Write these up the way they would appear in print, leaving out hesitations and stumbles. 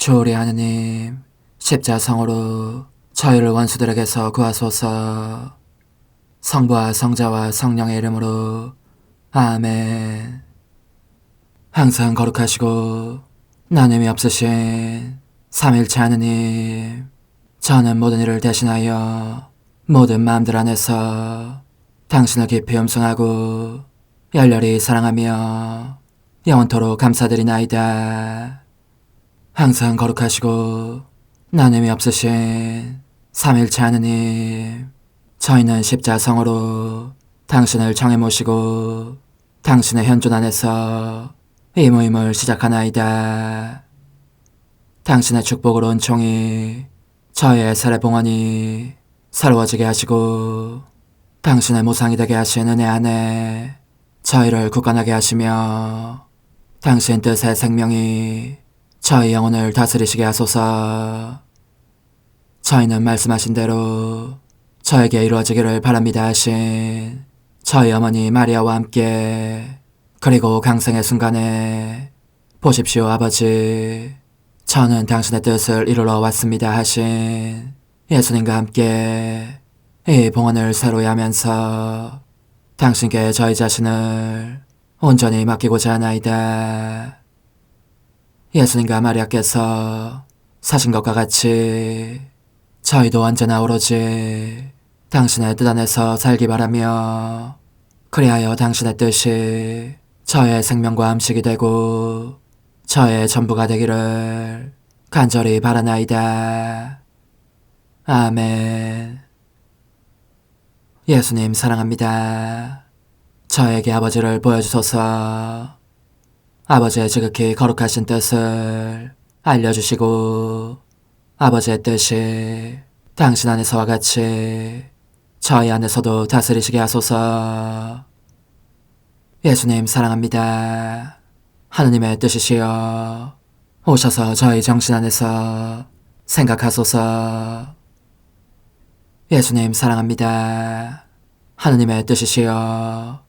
주오리 하느님, 십자성으로 저희를 원수들에게서 구하소서. 성부와 성자와 성령의 이름으로 아멘. 항상 거룩하시고 나눔이 없으신 삼일체 하느님, 저는 모든 일을 대신하여 모든 마음들 안에서 당신을 깊이 음성하고 열렬히 사랑하며 영원토록 감사드리나이다. 항상 거룩하시고 나눔이 없으신 삼일체 하느님, 저희는 십자성으로 당신을 정해 모시고 당신의 현존 안에서 이 모임을 시작하나이다. 당신의 축복으로 은총이 저희의 세례봉헌이 새로워지게 하시고 당신의 모상이 되게 하신 은혜 안에 저희를 굳건하게 하시며 당신 뜻의 생명이 저희 영혼을 다스리시게 하소서. 저희는 말씀하신 대로 저에게 이루어지기를 바랍니다 하신 저희 어머니 마리아와 함께, 그리고 강생의 순간에 보십시오 아버지, 저는 당신의 뜻을 이루러 왔습니다 하신 예수님과 함께 이 봉헌을 새로이 하면서 당신께 저희 자신을 온전히 맡기고자 하나이다. 예수님과 마리아께서 사신 것과 같이 저희도 언제나 오로지 당신의 뜻 안에서 살기 바라며, 그리하여 당신의 뜻이 저의 생명과 음식이 되고 저의 전부가 되기를 간절히 바라나이다. 아멘. 예수님 사랑합니다. 저에게 아버지를 보여주소서. 아버지의 지극히 거룩하신 뜻을 알려주시고 아버지의 뜻이 당신 안에서와 같이 저희 안에서도 다스리시게 하소서. 예수님 사랑합니다. 하느님의 뜻이시여 오셔서 저희 정신 안에서 생각하소서. 예수님 사랑합니다. 하느님의 뜻이시여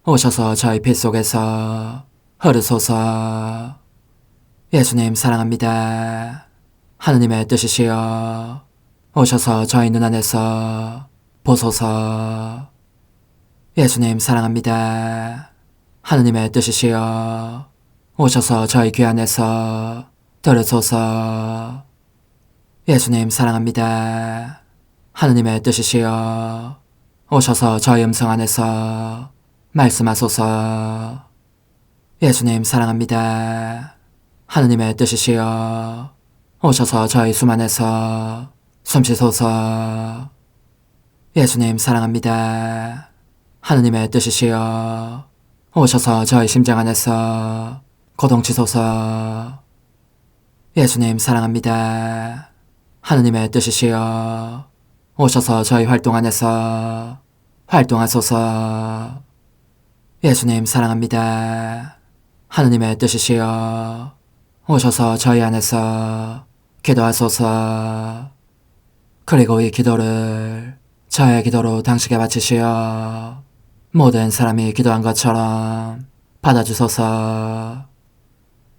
오셔서 저희 피 속에서 흐르소서. 예수님 사랑합니다. 하느님의 뜻이시여 오셔서 저희 눈 안에서 보소서. 예수님 사랑합니다. 하느님의 뜻이시여 오셔서 저희 귀 안에서 들으소서. 예수님 사랑합니다. 하느님의 뜻이시여 오셔서 저희 음성 안에서 말씀하소서. 예수님 사랑합니다. 하느님의 뜻이시여 오셔서 저희 숨 안에서 숨쉬소서. 예수님 사랑합니다. 하느님의 뜻이시여 오셔서 저희 심장 안에서 고동치소서. 예수님 사랑합니다. 하느님의 뜻이시여 오셔서 저희 활동 안에서 활동하소서. 예수님 사랑합니다. 하느님의 뜻이시여 오셔서 저희 안에서 기도하소서. 그리고 이 기도를 저의 기도로 당신께 바치시어 모든 사람이 기도한 것처럼 받아주소서.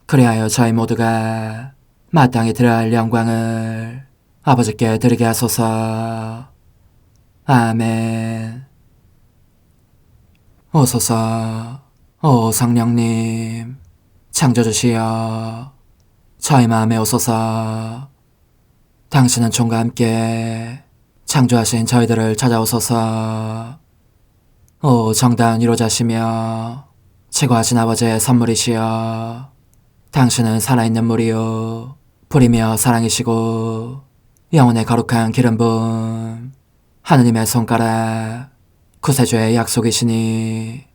그리하여 저희 모두가 마땅히 드려야 할 영광을 아버지께 드리게 하소서. 아멘. 오소서. 오 성령님 창조주시여 저희 마음에 오소서. 당신은 총과 함께 창조하신 저희들을 찾아오소서. 오 정다운 위로자시며 최고하신 아버지의 선물이시여 당신은 살아있는 물이요 불이며 사랑이시고 영혼의 거룩한 기름 부음 하느님의 손가락 구세주의 약속이시니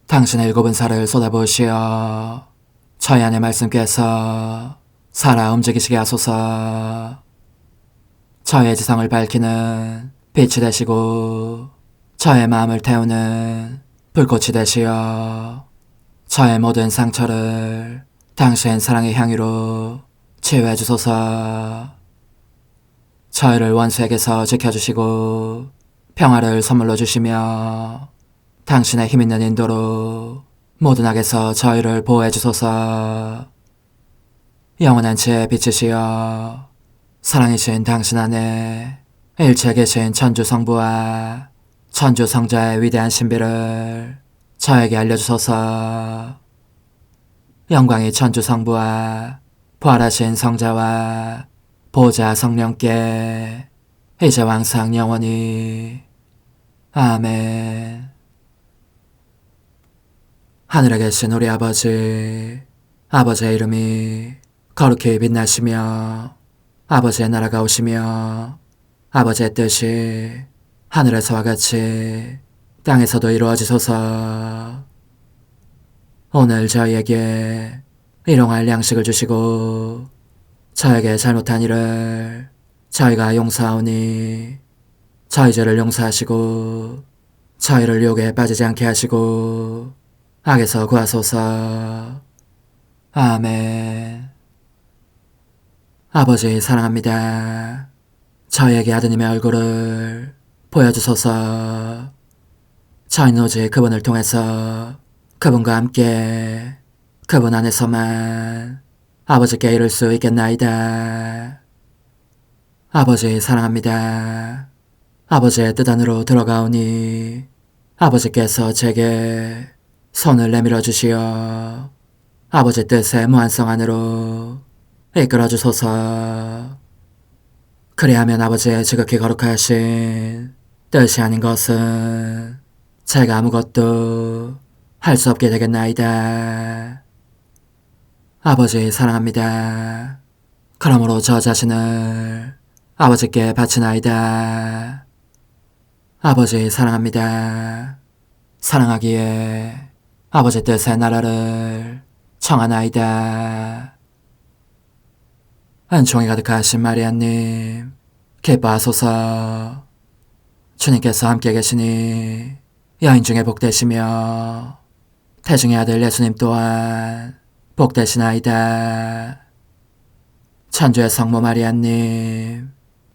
당신의 일곱은 살을 쏟아부으시어 저희 안의 말씀께서 살아 움직이시게 하소서. 저의 지성을 밝히는 빛이 되시고 저의 마음을 태우는 불꽃이 되시어 저의 모든 상처를 당신 사랑의 향유로 치유해 주소서. 저희를 원수에게서 지켜주시고 평화를 선물로 주시며 당신의 힘있는 인도로 모든 악에서 저희를 보호해 주소서. 영원한 제 빛이시여 사랑이신 당신 안에 일체 계신 천주 성부와 천주 성자의 위대한 신비를 저에게 알려주소서. 영광이 천주 성부와 부활하신 성자와 보좌 성령께 이제와 항상 영원히 아멘. 하늘에 계신 우리 아버지, 아버지의 이름이 거룩히 빛나시며 아버지의 나라가 오시며 아버지의 뜻이 하늘에서와 같이 땅에서도 이루어지소서. 오늘 저희에게 일용할 양식을 주시고 저에게 잘못한 일을 저희가 용서하오니 저희 죄를 용서하시고 저희를 유혹에 빠지지 않게 하시고 악에서 구하소서. 아멘. 아버지 사랑합니다. 저희에게 아드님의 얼굴을 보여주소서. 저희는 오직 그분을 통해서 그분과 함께 그분 안에서만 아버지께 이룰 수 있겠나이다. 아버지 사랑합니다. 아버지의 뜻 안으로 들어가오니 아버지께서 제게 손을 내밀어 주시어 아버지 뜻의 무한성 안으로 이끌어 주소서. 그리하면 아버지의 지극히 거룩하신 뜻이 아닌 것은 제가 아무것도 할 수 없게 되겠나이다. 아버지 사랑합니다. 그러므로 저 자신을 아버지께 바치나이다. 아버지 사랑합니다. 사랑하기에 아버지 뜻의 나라를 청하나이다. 은총이 가득하신 마리아님, 기뻐하소서. 주님께서 함께 계시니 여인 중에 복되시며 태중의 아들 예수님 또한 복되시나이다. 천주의 성모 마리아님,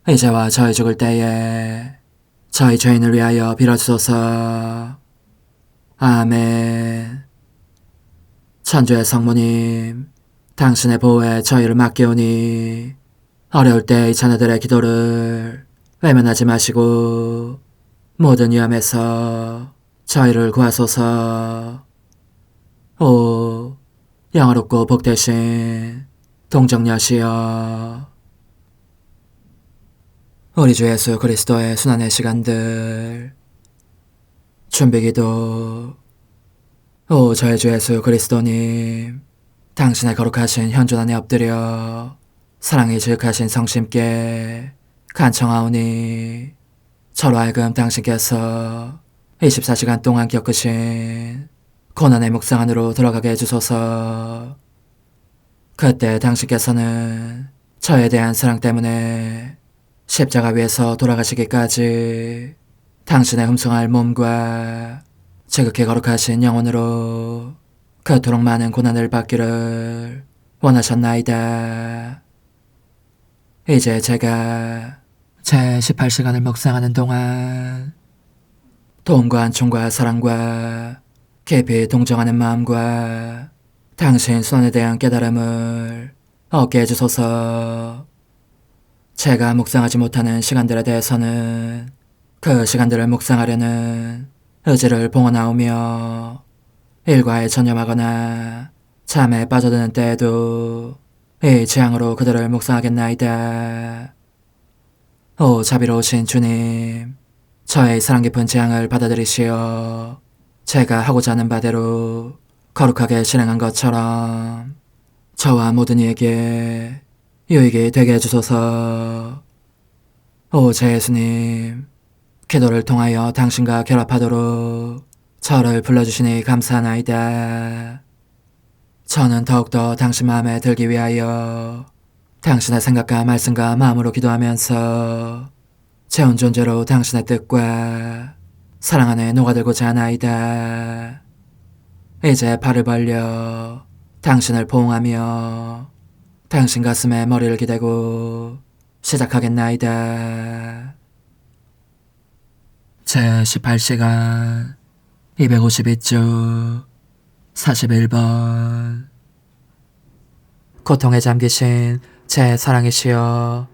이제와 저희 죽을 때에 저희 죄인을 위하여 빌어주소서. 아멘. 천주의 성모님, 당신의 보호에 저희를 맡기오니 어려울 때 이 자녀들의 기도를 외면하지 마시고 모든 위험에서 저희를 구하소서. 오, 영화롭고 복되신 동정녀시여, 우리 주 예수 그리스도의 순환의 시간들 준비기도. 오 저희 주 예수 그리스도님, 당신의 거룩하신 현존 안에 엎드려 사랑이 지극하신 성심께 간청하오니 저로 하여금 당신께서 24시간 동안 겪으신 고난의 묵상 안으로 들어가게 해주소서. 그때 당신께서는 저에 대한 사랑 때문에 십자가 위에서 돌아가시기까지 당신의 흠숭할 몸과 지극히 거룩하신 영혼으로 그토록 많은 고난을 받기를 원하셨나이다. 이제 제가 제 18시간을 묵상하는 동안 도움과 안총과 사랑과 깊이 동정하는 마음과 당신 손에 대한 깨달음을 얻게 해주소서. 제가 묵상하지 못하는 시간들에 대해서는 그 시간들을 묵상하려는 의지를 봉헌하오며 일과에 전념하거나 잠에 빠져드는 때에도 이 재앙으로 그들을 묵상하겠나이다. 오 자비로우신 주님, 저의 사랑 깊은 재앙을 받아들이시어 제가 하고자 하는 바대로 거룩하게 실행한 것처럼 저와 모든 이에게 유익이 되게 해주소서. 오 제 예수님, 기도를 통하여 당신과 결합하도록 저를 불러주시니 감사하나이다. 저는 더욱더 당신 마음에 들기 위하여 당신의 생각과 말씀과 마음으로 기도하면서 제 온 존재로 당신의 뜻과 사랑 안에 녹아들고자 하나이다. 이제 발을 벌려 당신을 포옹하며 당신 가슴에 머리를 기대고 시작하겠나이다. 제 18시간 252주 41번. 고통에 잠기신 제 사랑이시여,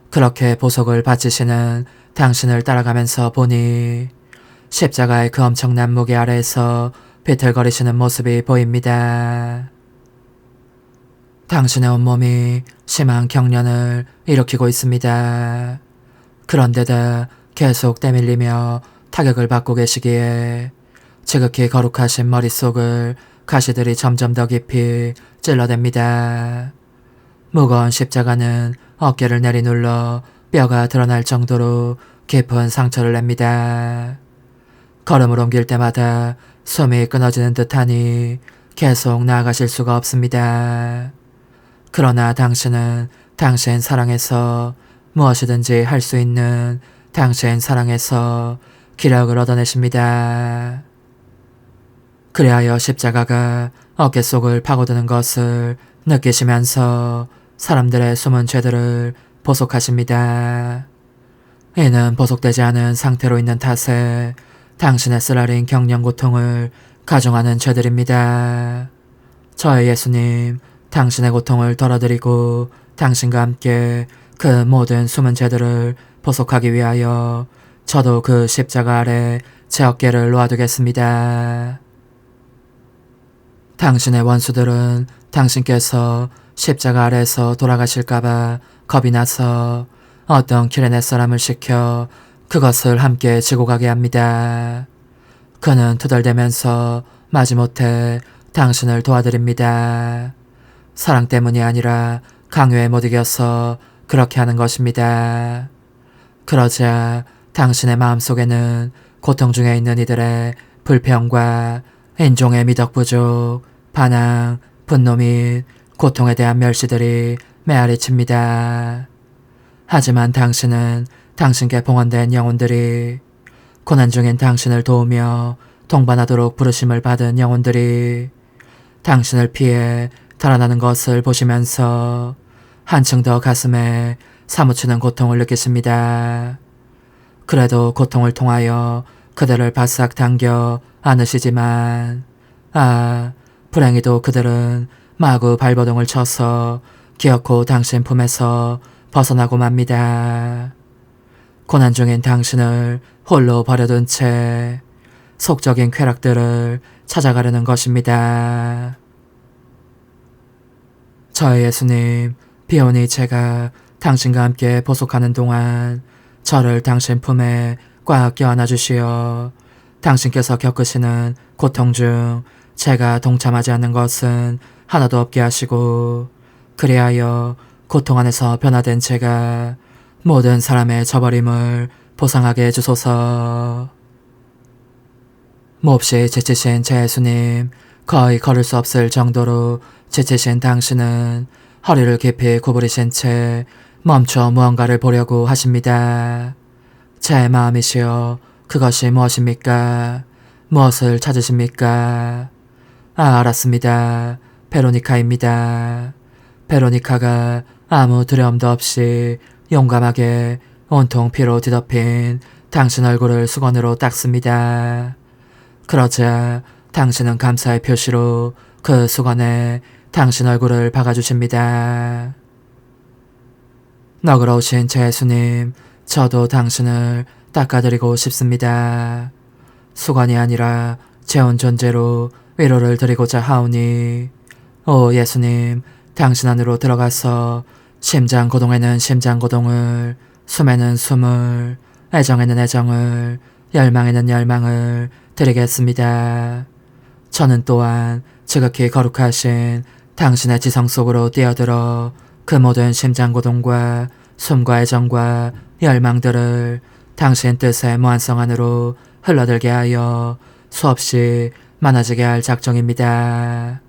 그렇게 보석을 바치시는 당신을 따라가면서 보니 십자가의 그 엄청난 무게 아래에서 비틀거리시는 모습이 보입니다. 당신의 온몸이 심한 경련을 일으키고 있습니다. 그런데다 계속 때밀리며 타격을 받고 계시기에 지극히 거룩하신 머릿속을 가시들이 점점 더 깊이 찔러댑니다. 무거운 십자가는 어깨를 내리눌러 뼈가 드러날 정도로 깊은 상처를 냅니다. 걸음을 옮길 때마다 숨이 끊어지는 듯하니 계속 나아가실 수가 없습니다. 그러나 당신은 당신 사랑에서 무엇이든지 할 수 있는 당신 사랑에서 기력을 얻어내십니다. 그리하여 십자가가 어깨 속을 파고드는 것을 느끼시면서 사람들의 숨은 죄들을 보속하십니다. 이는 보속되지 않은 상태로 있는 탓에 당신의 쓰라린 경련 고통을 가중하는 죄들입니다. 저의 예수님, 당신의 고통을 덜어드리고 당신과 함께 그 모든 숨은 죄들을 보속하기 위하여 저도 그 십자가 아래 제 어깨를 놓아두겠습니다. 당신의 원수들은 당신께서 십자가 아래에서 돌아가실까봐 겁이 나서 어떤 길에 내 사람을 시켜 그것을 함께 지고 가게 합니다. 그는 투덜대면서 마지못해 당신을 도와드립니다. 사랑 때문이 아니라 강요에 못 이겨서 그렇게 하는 것입니다. 그러자 당신의 마음속에는 고통 중에 있는 이들의 불평과 인종의 미덕 부족, 반항, 분노 및 고통에 대한 멸시들이 메아리칩니다. 하지만 당신은 당신께 봉헌된 영혼들이, 고난 중인 당신을 도우며 동반하도록 부르심을 받은 영혼들이 당신을 피해 달아나는 것을 보시면서 한층 더 가슴에 사무치는 고통을 느끼십니다. 그래도 고통을 통하여 그들을 바싹 당겨 안으시지만 불행히도 그들은 마구 발버둥을 쳐서 기어코 당신 품에서 벗어나고 맙니다. 고난 중인 당신을 홀로 버려둔 채 속적인 쾌락들을 찾아가려는 것입니다. 저의 예수님, 비오니 제가 당신과 함께 보속하는 동안 저를 당신 품에 꽉 껴안아 주시어 당신께서 겪으시는 고통 중 제가 동참하지 않는 것은 하나도 없게 하시고, 그리하여 고통 안에서 변화된 제가 모든 사람의 저버림을 보상하게 해주소서. 몹시 지치신 제 예수님, 거의 걸을 수 없을 정도로 지치신 당신은 허리를 깊이 구부리신 채 멈춰 무언가를 보려고 하십니다. 제 마음이시여, 그것이 무엇입니까? 무엇을 찾으십니까? 알았습니다. 베로니카입니다. 베로니카가 아무 두려움도 없이 용감하게 온통 피로 뒤덮인 당신 얼굴을 수건으로 닦습니다. 그러자 당신은 감사의 표시로 그 수건에 당신 얼굴을 박아주십니다. 너그러우신 제 예수님, 저도 당신을 닦아드리고 싶습니다. 수건이 아니라 재혼 존재로 위로를 드리고자 하오니, 오 예수님, 당신 안으로 들어가서 심장 고동에는 심장 고동을, 숨에는 숨을, 애정에는 애정을, 열망에는 열망을 드리겠습니다. 저는 또한 지극히 거룩하신 당신의 지성 속으로 뛰어들어 그 모든 심장 고동과 숨과 애정과 열망들을 당신 뜻의 무한성 안으로 흘러들게 하여 수없이 많아지게 할 작정입니다.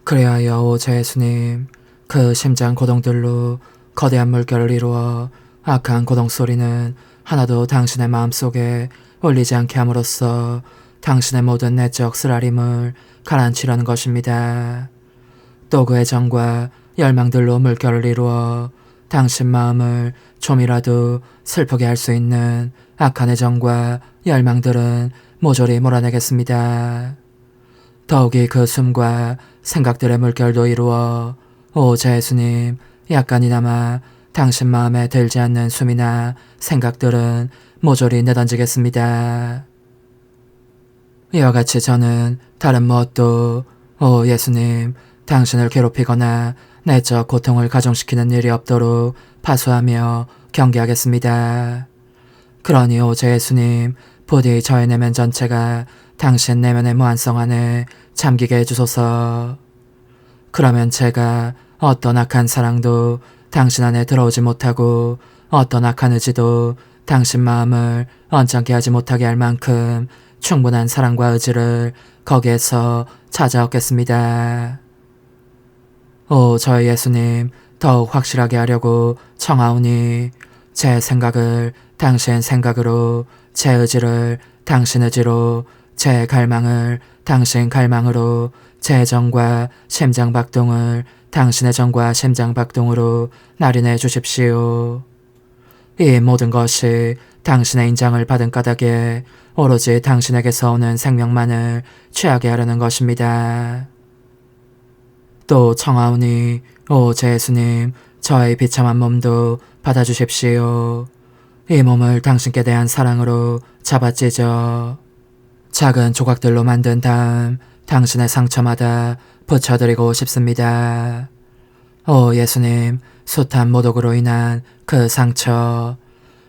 그리하여 오 제 예수님, 그 심장 고동들로 거대한 물결을 이루어 악한 고동 소리는 하나도 당신의 마음속에 울리지 않게 함으로써 당신의 모든 내적 쓰라림을 가라앉히려는 것입니다. 또 그 애정과 열망들로 물결을 이루어 당신 마음을 좀이라도 슬프게 할 수 있는 악한 애정과 열망들은 모조리 몰아내겠습니다. 더욱이 그 숨과 생각들의 물결도 이루어 오 제 예수님, 약간이나마 당신 마음에 들지 않는 숨이나 생각들은 모조리 내던지겠습니다. 이와 같이 저는 다른 무엇도 오 예수님, 당신을 괴롭히거나 내적 고통을 가중시키는 일이 없도록 파수하며 경계하겠습니다. 그러니 오 제 예수님, 부디 저의 내면 전체가 당신 내면의 무한성 안에 잠기게 해주소서. 그러면 제가 어떤 악한 사랑도 당신 안에 들어오지 못하고 어떤 악한 의지도 당신 마음을 언짢게 하지 못하게 할 만큼 충분한 사랑과 의지를 거기에서 찾아오겠습니다. 오 저희 예수님, 더욱 확실하게 하려고 청하오니 제 생각을 당신 생각으로, 제 의지를 당신 의지로, 제 갈망을 당신 갈망으로, 제 정과 심장 박동을 당신의 정과 심장 박동으로 날인해 주십시오. 이 모든 것이 당신의 인장을 받은 까닭에 오로지 당신에게서 오는 생명만을 취하게 하려는 것입니다. 또 청하오니 오 제 예수님, 저의 비참한 몸도 받아주십시오. 이 몸을 당신께 대한 사랑으로 잡아찢어 작은 조각들로 만든 다음 당신의 상처마다 붙여드리고 싶습니다. 오 예수님, 숱한 모독으로 인한 그 상처,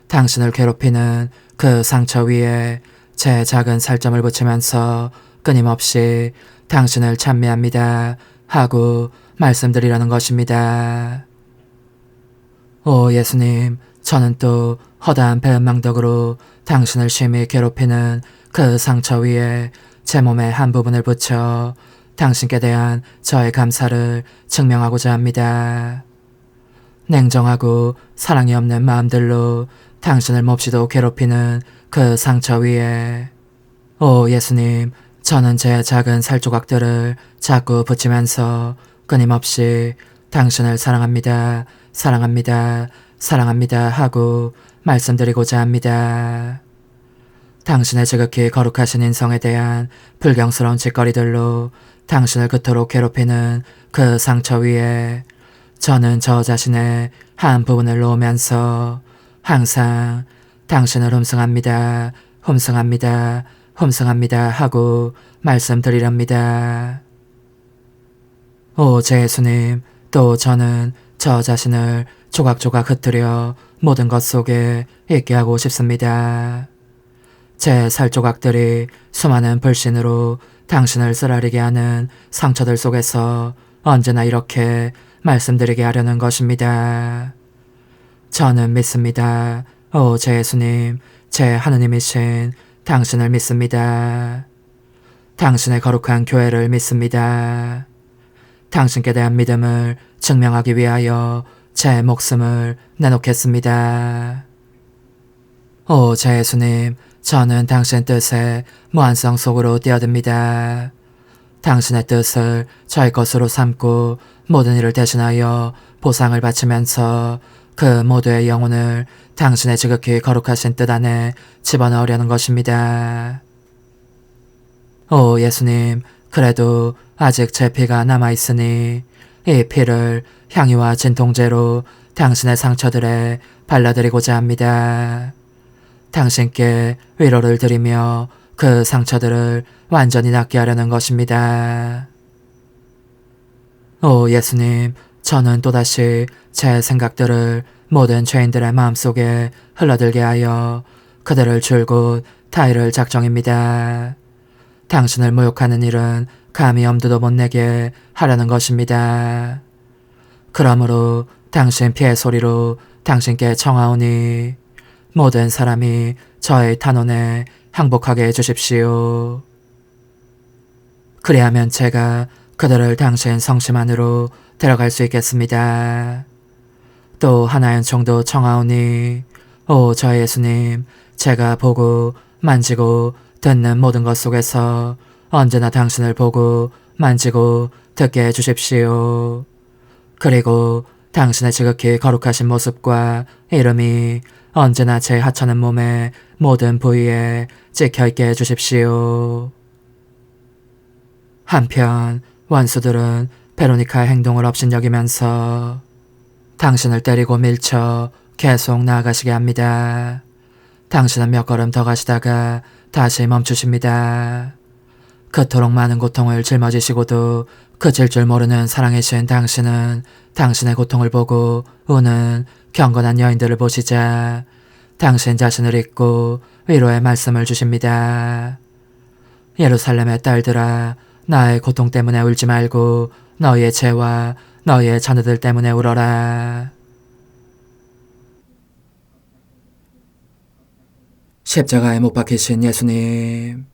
당신을 괴롭히는 그 상처 위에 제 작은 살점을 붙이면서 끊임없이 당신을 찬미합니다 하고 말씀드리려는 것입니다. 오 예수님, 저는 또 허다한 배은망덕으로 당신을 심히 괴롭히는 그 상처 위에 제 몸의 한 부분을 붙여 당신께 대한 저의 감사를 증명하고자 합니다. 냉정하고 사랑이 없는 마음들로 당신을 몹시도 괴롭히는 그 상처 위에 오 예수님, 저는 제 작은 살조각들을 자꾸 붙이면서 끊임없이 당신을 사랑합니다, 사랑합니다, 사랑합니다 하고 말씀드리고자 합니다. 당신의 지극히 거룩하신 인성에 대한 불경스러운 짓거리들로 당신을 그토록 괴롭히는 그 상처 위에 저는 저 자신의 한 부분을 놓으면서 항상 당신을 흠숭합니다, 흠숭합니다, 흠숭합니다 하고 말씀드리렵니다. 오 제 예수님, 또 저는 저 자신을 조각조각 흩뜨려 모든 것 속에 있게 하고 싶습니다. 제 살조각들이 수많은 불신으로 당신을 쓰라리게 하는 상처들 속에서 언제나 이렇게 말씀드리게 하려는 것입니다. 저는 믿습니다. 오 제 예수님, 제 하느님이신 당신을 믿습니다. 당신의 거룩한 교회를 믿습니다. 당신께 대한 믿음을 증명하기 위하여 제 목숨을 내놓겠습니다. 오 제 예수님, 저는 당신 뜻의 무한성 속으로 뛰어듭니다. 당신의 뜻을 저의 것으로 삼고 모든 일을 대신하여 보상을 바치면서 그 모두의 영혼을 당신의 지극히 거룩하신 뜻 안에 집어넣으려는 것입니다. 오 예수님, 그래도 아직 제 피가 남아있으니 이 피를 향유와 진통제로 당신의 상처들에 발라드리고자 합니다. 당신께 위로를 드리며 그 상처들을 완전히 낫게 하려는 것입니다. 오 예수님, 저는 또다시 제 생각들을 모든 죄인들의 마음속에 흘러들게 하여 그들을 줄곧 타이를 작정입니다. 당신을 모욕하는 일은 감히 엄두도 못 내게 하려는 것입니다. 그러므로 당신 피의 소리로 당신께 청하오니 모든 사람이 저의 탄원에 항복하게 해주십시오. 그리하면 제가 그들을 당신 성심 안으로 데려갈 수 있겠습니다. 또 하나연 정도 청하오니 오 저의 예수님, 제가 보고 만지고 듣는 모든 것 속에서 언제나 당신을 보고 만지고 듣게 해주십시오. 그리고 당신의 지극히 거룩하신 모습과 이름이 언제나 제 하찮은 몸의 모든 부위에 찍혀있게 해주십시오. 한편 원수들은 베로니카의 행동을 업신여기면서 당신을 때리고 밀쳐 계속 나아가시게 합니다. 당신은 몇 걸음 더 가시다가 다시 멈추십니다. 그토록 많은 고통을 짊어지시고도 그칠 줄 모르는 사랑의 신 당신은 당신의 고통을 보고 우는 경건한 여인들을 보시자 당신 자신을 잊고 위로의 말씀을 주십니다. 예루살렘의 딸들아, 나의 고통 때문에 울지 말고 너희의 죄와 너희의 자녀들 때문에 울어라. 십자가에 못 박히신 예수님,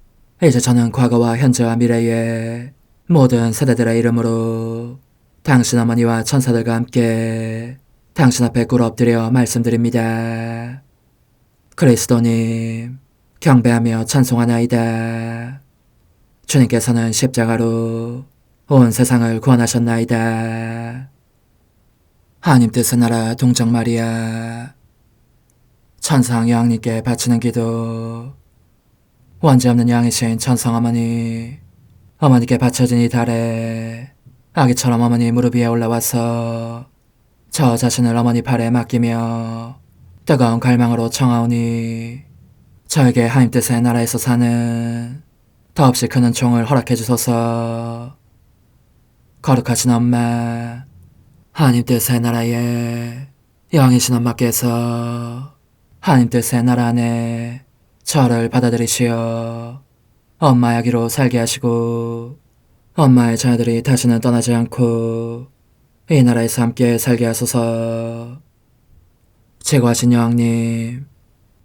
이제 저는 과거와 현재와 미래의 모든 세대들의 이름으로 당신 어머니와 천사들과 함께 당신 앞에 꿇어 엎드려 말씀드립니다. 그리스도님, 경배하며 찬송하나이다. 주님께서는 십자가로 온 세상을 구원하셨나이다. 하나님 뜻의 나라 동정 마리아, 천상 여왕님께 바치는 기도. 원죄 없는 양이신 천상 어머니, 어머니께 바쳐진 이 달에 아기처럼 어머니 무릎 위에 올라와서 저 자신을 어머니 팔에 맡기며 뜨거운 갈망으로 청하오니 저에게 하나님 뜻의 나라에서 사는 더없이 큰 은총을 허락해 주소서. 거룩하신 엄마, 하나님 뜻의 나라에 영이신 엄마께서 하나님 뜻의 나라 안에 저를 받아들이시어 엄마의 아기로 살게 하시고 엄마의 자녀들이 다시는 떠나지 않고 이 나라에서 함께 살게 하소서. 제거하신 여왕님,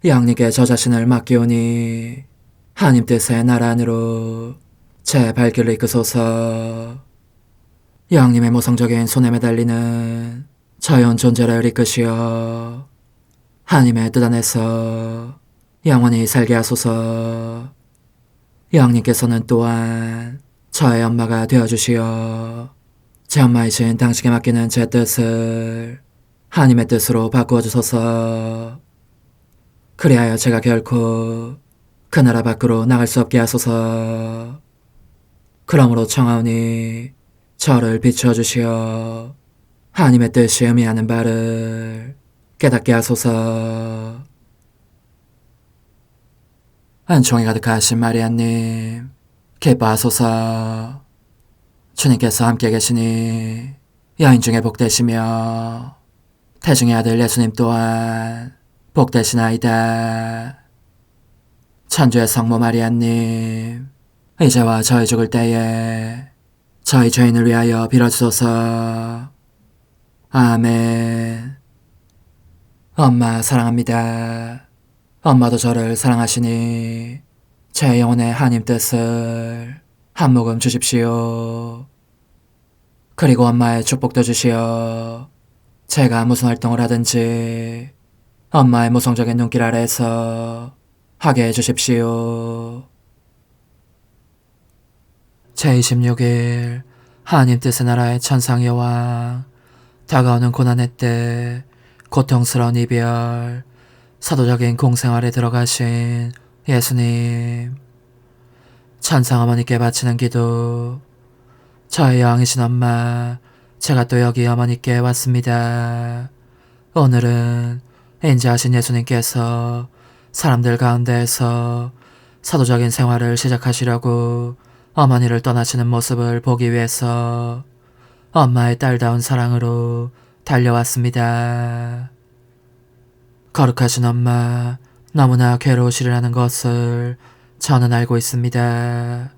여왕님께 저 자신을 맡기오니 하나님 뜻의 나라 안으로 제 발길을 이끄소서. 여왕님의 모성적인 손에 매달리는 자연 존재를 이끄시어 하나님의 뜻 안에서 영원히 살게 하소서. 여왕님께서는 또한 저의 엄마가 되어주시어 제 엄마이신 당신께 맡기는 제 뜻을 하나님의 뜻으로 바꾸어 주소서. 그리하여 제가 결코 그 나라 밖으로 나갈 수 없게 하소서. 그러므로 청하오니 저를 비추어 주시어 하나님의 뜻이 의미하는 바를 깨닫게 하소서. 은총이 가득하신 마리아님, 기뻐하소서. 주님께서 함께 계시니 여인 중에 복되시며 태중의 아들 예수님 또한 복되시나이다. 천주의 성모 마리아님, 이제와 저희 죽을 때에 저희 죄인을 위하여 빌어주소서. 아멘. 엄마 사랑합니다. 엄마도 저를 사랑하시니 제 영혼의 하나님 뜻을 한 모금 주십시오. 그리고 엄마의 축복도 주시어 제가 무슨 활동을 하든지 엄마의 모성적인 눈길 아래에서 하게 해주십시오. 제26일 하나님 뜻의 나라의 천상 여왕, 다가오는 고난의 때 고통스러운 이별, 사도적인 공생활에 들어가신 예수님, 천상 어머니께 바치는 기도. 저의 여왕이신 엄마, 제가 또 여기 어머니께 왔습니다. 오늘은 인자하신 예수님께서 사람들 가운데에서 사도적인 생활을 시작하시려고 어머니를 떠나시는 모습을 보기 위해서 엄마의 딸다운 사랑으로 달려왔습니다. 거룩하신 엄마, 너무나 괴로우시리라는 것을 저는 알고 있습니다.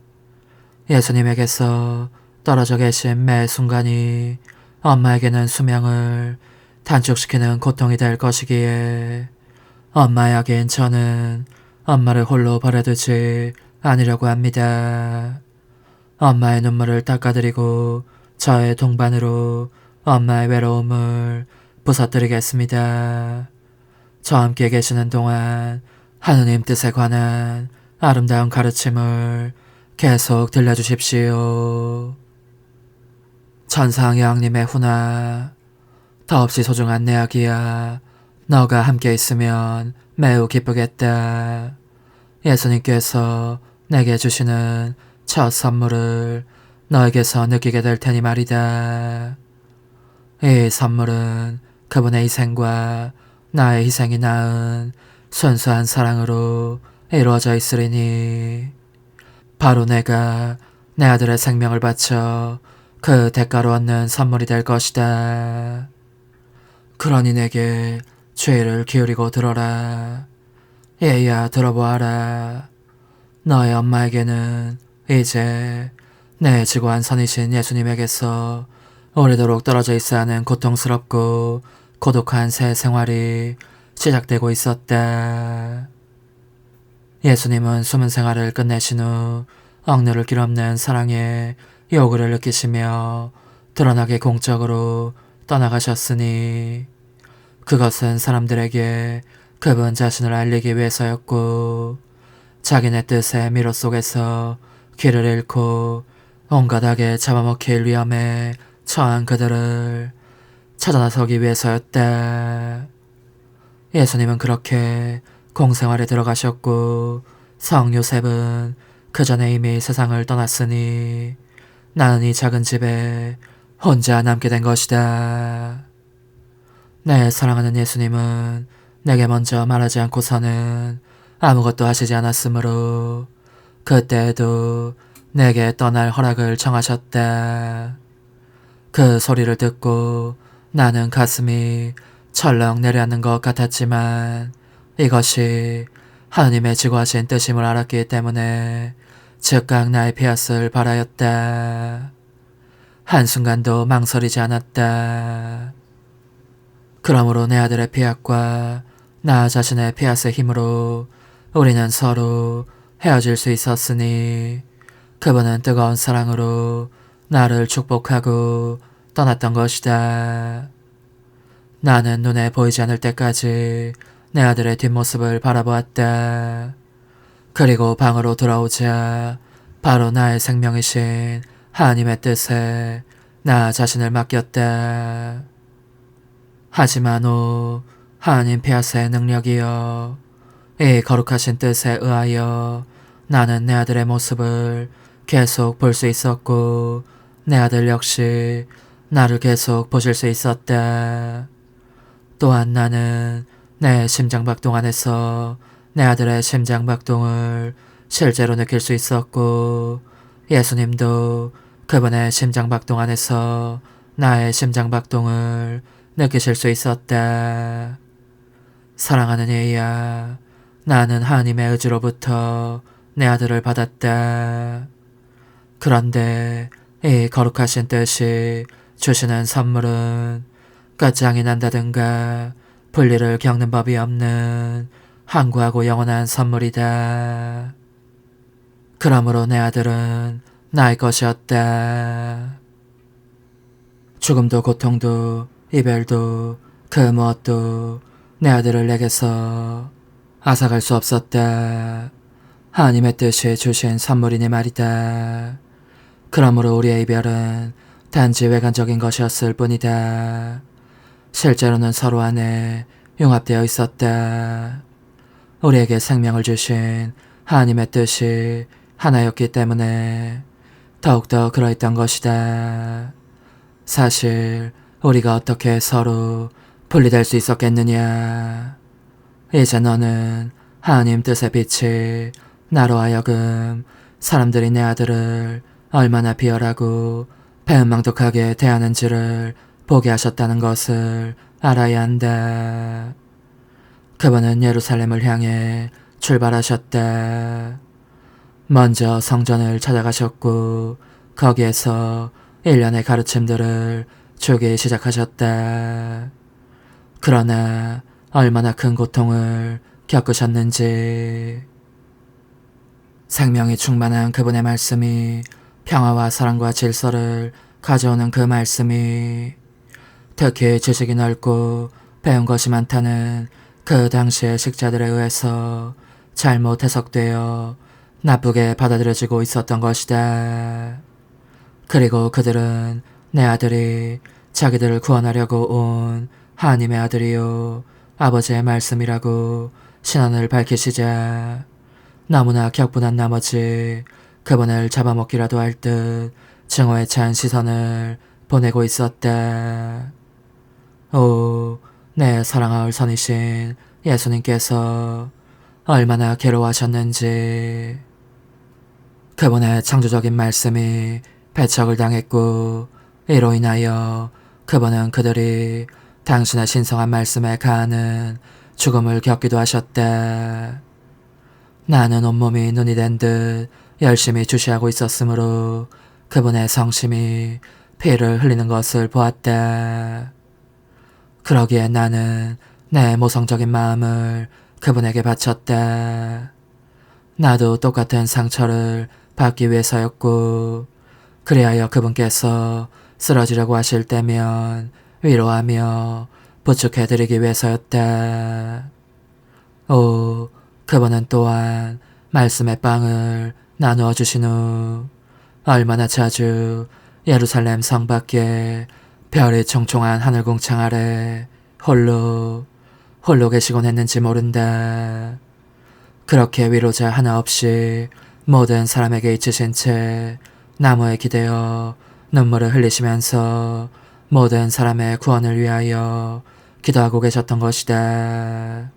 예수님에게서 떨어져 계신 매 순간이 엄마에게는 수명을 단축시키는 고통이 될 것이기에 엄마의 아기인 저는 엄마를 홀로 버려두지 않으려고 합니다. 엄마의 눈물을 닦아드리고 저의 동반으로 엄마의 외로움을 부서뜨리겠습니다. 저와 함께 계시는 동안 하느님 뜻에 관한 아름다운 가르침을 계속 들려주십시오. 천상 여왕님의 훈화, 더없이 소중한 내 아기야, 너가 함께 있으면 매우 기쁘겠다. 예수님께서 내게 주시는 첫 선물을 너에게서 느끼게 될 테니 말이다. 이 선물은 그분의 희생과 나의 희생이 낳은 순수한 사랑으로 이루어져 있으리니 바로 내가 내 아들의 생명을 바쳐 그 대가로 얻는 선물이 될 것이다. 그러니 내게 죄를 기울이고 들어라. 얘야 들어보아라. 너의 엄마에게는 이제 내 지고한 선이신 예수님에게서 오래도록 떨어져 있어야 하는 고통스럽고 고독한 새 생활이 시작되고 있었다. 예수님은 숨은 생활을 끝내신 후 억누를 길 없는 사랑의 요구를 느끼시며 드러나게 공적으로 떠나가셨으니 그것은 사람들에게 그분 자신을 알리기 위해서였고 자기네 뜻의 미로 속에서 길을 잃고 온갖 악에 잡아먹힐 위험에 처한 그들을 찾아 나서기 위해서였다. 예수님은 그렇게 공생활에 들어가셨고 성 요셉은 그 전에 이미 세상을 떠났으니 나는 이 작은 집에 혼자 남게 된 것이다. 내 사랑하는 예수님은 내게 먼저 말하지 않고서는 아무것도 하시지 않았으므로 그때에도 내게 떠날 허락을 청하셨다. 그 소리를 듣고 나는 가슴이 철렁 내려앉는 것 같았지만 이것이 하느님의 지고하신 뜻임을 알았기 때문에 즉각 나의 피앗을 바라였다. 한순간도 망설이지 않았다. 그러므로 내 아들의 피앗과 나 자신의 피앗의 힘으로 우리는 서로 헤어질 수 있었으니 그분은 뜨거운 사랑으로 나를 축복하고 떠났던 것이다. 나는 눈에 보이지 않을 때까지 내 아들의 뒷모습을 바라보았다. 그리고 방으로 들어오자 바로 나의 생명이신 하나님의 뜻에 나 자신을 맡겼다. 하지만 오 하나님 피앗의 능력이여 이 거룩하신 뜻에 의하여 나는 내 아들의 모습을 계속 볼 수 있었고 내 아들 역시 나를 계속 보실 수 있었다. 또한 나는 내 심장박동 안에서 내 아들의 심장박동을 실제로 느낄 수 있었고 예수님도 그분의 심장박동 안에서 나의 심장박동을 느끼실 수 있었다. 사랑하는 얘야, 나는 하나님의 의지로부터 내 아들을 받았다. 그런데 이 거룩하신 뜻이 주시는 선물은 끝장이 난다든가 분리를 겪는 법이 없는 항구하고 영원한 선물이다. 그러므로 내 아들은 나의 것이었다. 죽음도 고통도 이별도 그 무엇도 내 아들을 내게서 앗아갈 수 없었다. 하나님의 뜻이 주신 선물이니 말이다. 그러므로 우리의 이별은 단지 외관적인 것이었을 뿐이다. 실제로는 서로 안에 융합되어 있었다. 우리에게 생명을 주신 하나님의 뜻이 하나였기 때문에 더욱더 그러했던 것이다. 사실 우리가 어떻게 서로 분리될 수 있었겠느냐. 이제 너는 하나님 뜻의 빛이 나로 하여금 사람들이 내 아들을 얼마나 비열하고 배은망덕하게 대하는지를 보게 하셨다는 것을 알아야 한다. 그분은 예루살렘을 향해 출발하셨다. 먼저 성전을 찾아가셨고 거기에서 일련의 가르침들을 주기 시작하셨다. 그러나 얼마나 큰 고통을 겪으셨는지. 생명이 충만한 그분의 말씀이 평화와 사랑과 질서를 가져오는 그 말씀이 특히 지식이 넓고 배운 것이 많다는 그 당시의 식자들에 의해서 잘못 해석되어 나쁘게 받아들여지고 있었던 것이다. 그리고 그들은 내 아들이 자기들을 구원하려고 온 하나님의 아들이요 아버지의 말씀이라고 신앙을 밝히시자 너무나 격분한 나머지 그분을 잡아먹기라도 할 듯 증오에 찬 시선을 보내고 있었다. 오, 내 사랑하올 선이신 예수님께서 얼마나 괴로워하셨는지. 그분의 창조적인 말씀이 배척을 당했고 이로 인하여 그분은 그들이 당신의 신성한 말씀에 가하는 죽음을 겪기도 하셨다. 나는 온몸이 눈이 된 듯 열심히 주시하고 있었으므로 그분의 성심이 피를 흘리는 것을 보았다. 그러기에 나는 내 모성적인 마음을 그분에게 바쳤다. 나도 똑같은 상처를 받기 위해서였고, 그리하여 그분께서 쓰러지려고 하실 때면 위로하며 부축해드리기 위해서였다. 오, 그분은 또한 말씀의 빵을 나누어 주신 후 얼마나 자주 예루살렘 성 밖에 별이 총총한 하늘 궁창 아래 홀로 계시곤 했는지 모른다. 그렇게 위로자 하나 없이 모든 사람에게 잊히신 채 나무에 기대어 눈물을 흘리시면서 모든 사람의 구원을 위하여 기도하고 계셨던 것이다.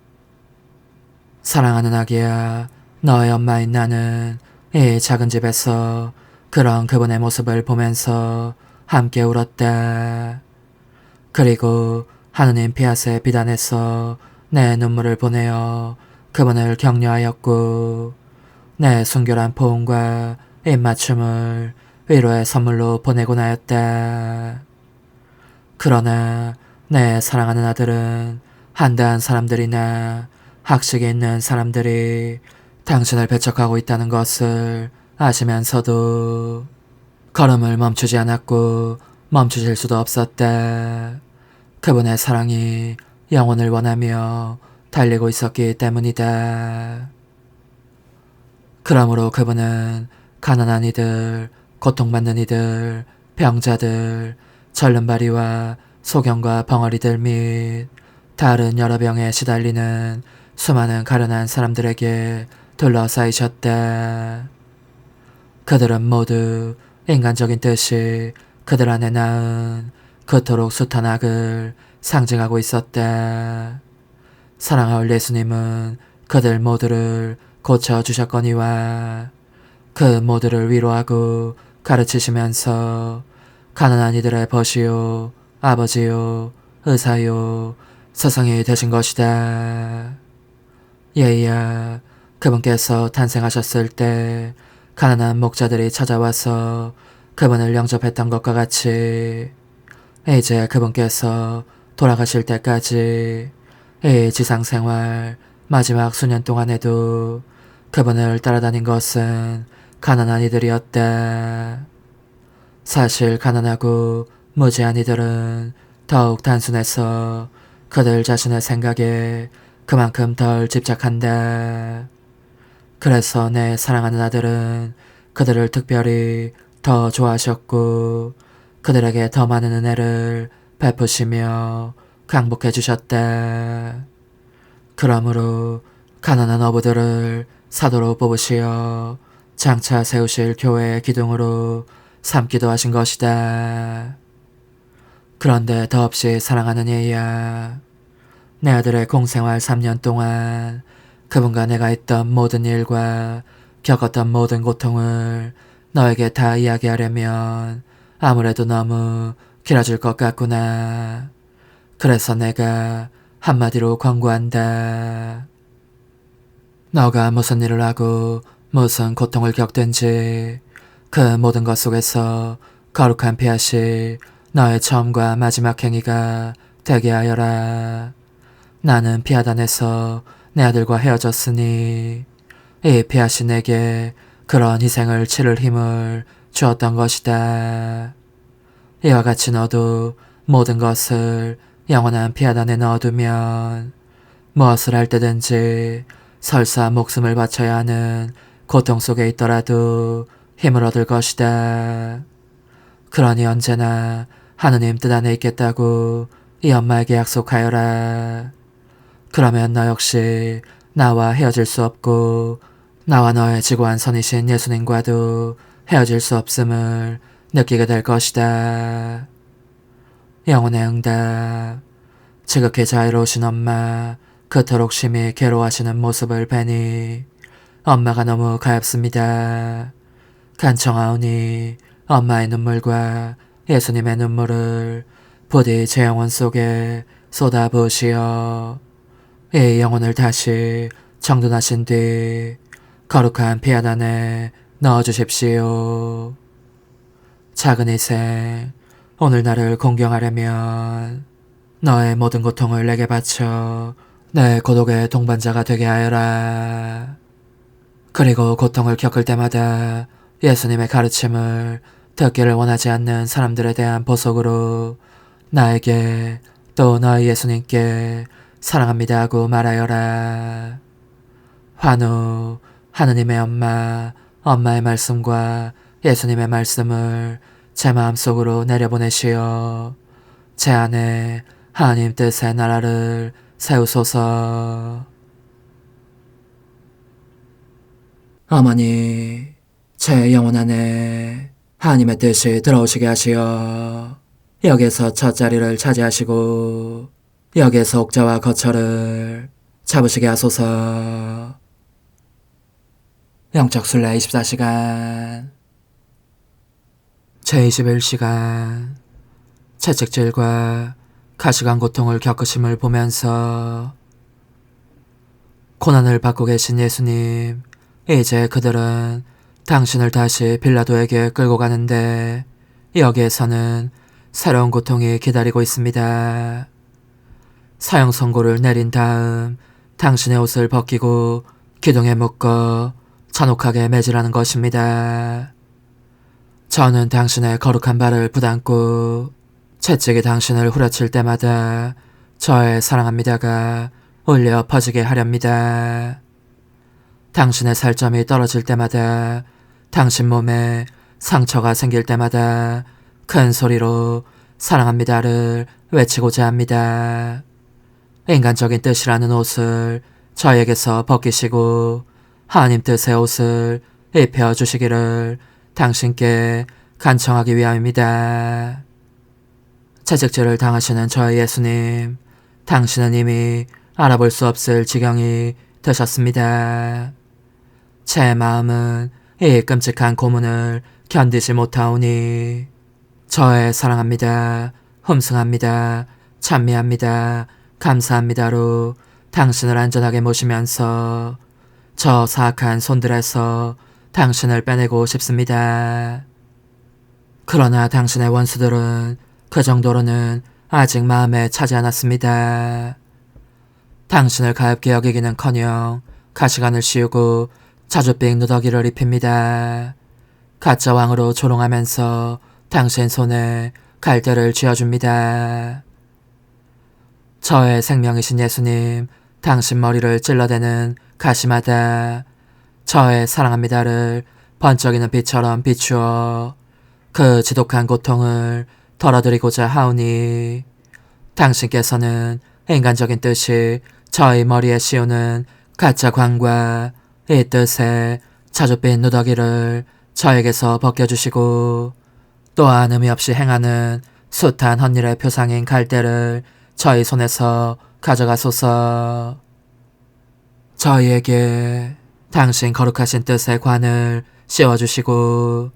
사랑하는 아기야, 너의 엄마인 나는 이 작은 집에서 그런 그분의 모습을 보면서 함께 울었다. 그리고 하느님 피아스의 비단에서 내 눈물을 보내어 그분을 격려하였고, 내 순결한 포옹과 입맞춤을 위로의 선물로 보내곤 하였다. 그러나 내 사랑하는 아들은 한다한 사람들이나 학식이 있는 사람들이 당신을 배척하고 있다는 것을 아시면서도 걸음을 멈추지 않았고 멈추실 수도 없었다. 그분의 사랑이 영혼을 원하며 달리고 있었기 때문이다. 그러므로 그분은 가난한 이들, 고통받는 이들, 병자들, 절름발이와 소경과 벙어리들 및 다른 여러 병에 시달리는 수많은 가련한 사람들에게 둘러싸이셨다. 그들은 모두 인간적인 뜻이 그들 안에 낳은 그토록 숱한 악을 상징하고 있었다. 사랑하올 예수님은 그들 모두를 고쳐주셨거니와 그 모두를 위로하고 가르치시면서 가난한 이들의 벗이요, 아버지요, 의사요, 스승이 되신 것이다. 예야, 그분께서 탄생하셨을 때 가난한 목자들이 찾아와서 그분을 영접했던 것과 같이 이제 그분께서 돌아가실 때까지 이 지상생활 마지막 수년 동안에도 그분을 따라다닌 것은 가난한 이들이었다. 사실 가난하고 무지한 이들은 더욱 단순해서 그들 자신의 생각에 그만큼 덜 집착한다. 그래서 내 사랑하는 아들은 그들을 특별히 더 좋아하셨고 그들에게 더 많은 은혜를 베푸시며 강복해 주셨다. 그러므로 가난한 어부들을 사도로 뽑으시어 장차 세우실 교회의 기둥으로 삼기도 하신 것이다. 그런데 더없이 사랑하는 얘야, 내 아들의 공생활 3년 동안 그분과 내가 했던 모든 일과 겪었던 모든 고통을 너에게 다 이야기하려면 아무래도 너무 길어질 것 같구나. 그래서 내가 한마디로 권고한다. 너가 무슨 일을 하고 무슨 고통을 겪든지 그 모든 것 속에서 거룩한 피앗이 너의 처음과 마지막 행위가 되게 하여라. 나는 피앗 안에서 내 아들과 헤어졌으니 이 피앗이 내게 그런 희생을 치를 힘을 주었던 것이다. 이와 같이 너도 모든 것을 영원한 피앗 안에 넣어두면 무엇을 할 때든지 설사 목숨을 바쳐야 하는 고통 속에 있더라도 힘을 얻을 것이다. 그러니 언제나 하느님 뜻 안에 있겠다고 이 엄마에게 약속하여라. 그러면 너 역시 나와 헤어질 수 없고 나와 너의 지고한 선이신 예수님과도 헤어질 수 없음을 느끼게 될 것이다. 영혼의 응답. 지극히 자유로우신 엄마, 그토록 심히 괴로워하시는 모습을 뵈니 엄마가 너무 가엾습니다. 간청하오니 엄마의 눈물과 예수님의 눈물을 부디 제 영혼 속에 쏟아부으시어 이 영혼을 다시 정돈하신 뒤 거룩한 피앗 안에 넣어주십시오. 작은 희생, 오늘 나를 공경하려면 너의 모든 고통을 내게 바쳐 내 고독의 동반자가 되게 하여라. 그리고 고통을 겪을 때마다 예수님의 가르침을 듣기를 원하지 않는 사람들에 대한 보석으로 나에게 또 너희 예수님께 사랑합니다 하고 말하여라. 환우, 하느님의 엄마, 엄마의 말씀과 예수님의 말씀을 제 마음속으로 내려보내시어 제 안에 하나님 뜻의 나라를 세우소서. 어머니, 제 영혼 안에 하나님의 뜻이 들어오시게 하시어 여기에서 첫 자리를 차지하시고 여기에서 옥자와 거처를 잡으시게 하소서. 영적 순례 24시간 제21시간 채찍질과 가시관 고통을 겪으심을 보면서 고난을 받고 계신 예수님, 이제 그들은 당신을 다시 빌라도에게 끌고 가는데 여기에서는 새로운 고통이 기다리고 있습니다. 사형 선고를 내린 다음 당신의 옷을 벗기고 기둥에 묶어 잔혹하게 매질하는 것입니다. 저는 당신의 거룩한 발을 부담고 채찍이 당신을 후려칠 때마다 저의 사랑합니다가 울려 퍼지게 하렵니다. 당신의 살점이 떨어질 때마다, 당신 몸에 상처가 생길 때마다 큰 소리로 사랑합니다를 외치고자 합니다. 인간적인 뜻이라는 옷을 저에게서 벗기시고 하나님 뜻의 옷을 입혀주시기를 당신께 간청하기 위함입니다. 채찍질을 당하시는 저의 예수님, 당신은 이미 알아볼 수 없을 지경이 되셨습니다. 제 마음은 이 끔찍한 고문을 견디지 못하오니 저의 사랑합니다, 흠숭합니다, 찬미합니다, 감사합니다로 당신을 안전하게 모시면서 저 사악한 손들에서 당신을 빼내고 싶습니다. 그러나 당신의 원수들은 그 정도로는 아직 마음에 차지 않았습니다. 당신을 가엾게 여기기는커녕 가시관을 씌우고 자주빛 누더기를 입힙니다. 가짜 왕으로 조롱하면서 당신 손에 갈대를 쥐어줍니다. 저의 생명이신 예수님, 당신 머리를 찔러대는 가시마다 저의 사랑합니다를 번쩍이는 빛처럼 비추어 그 지독한 고통을 덜어드리고자 하오니 당신께서는 인간적인 뜻이 저희 머리에 씌우는 가짜 광과 이 뜻의 자줏빛 누더기를 저에게서 벗겨주시고 또한 의미 없이 행하는 숱한 헛일의 표상인 갈대를 저희 손에서 가져가소서. 저희에게 당신 거룩하신 뜻의 관을 씌워주시고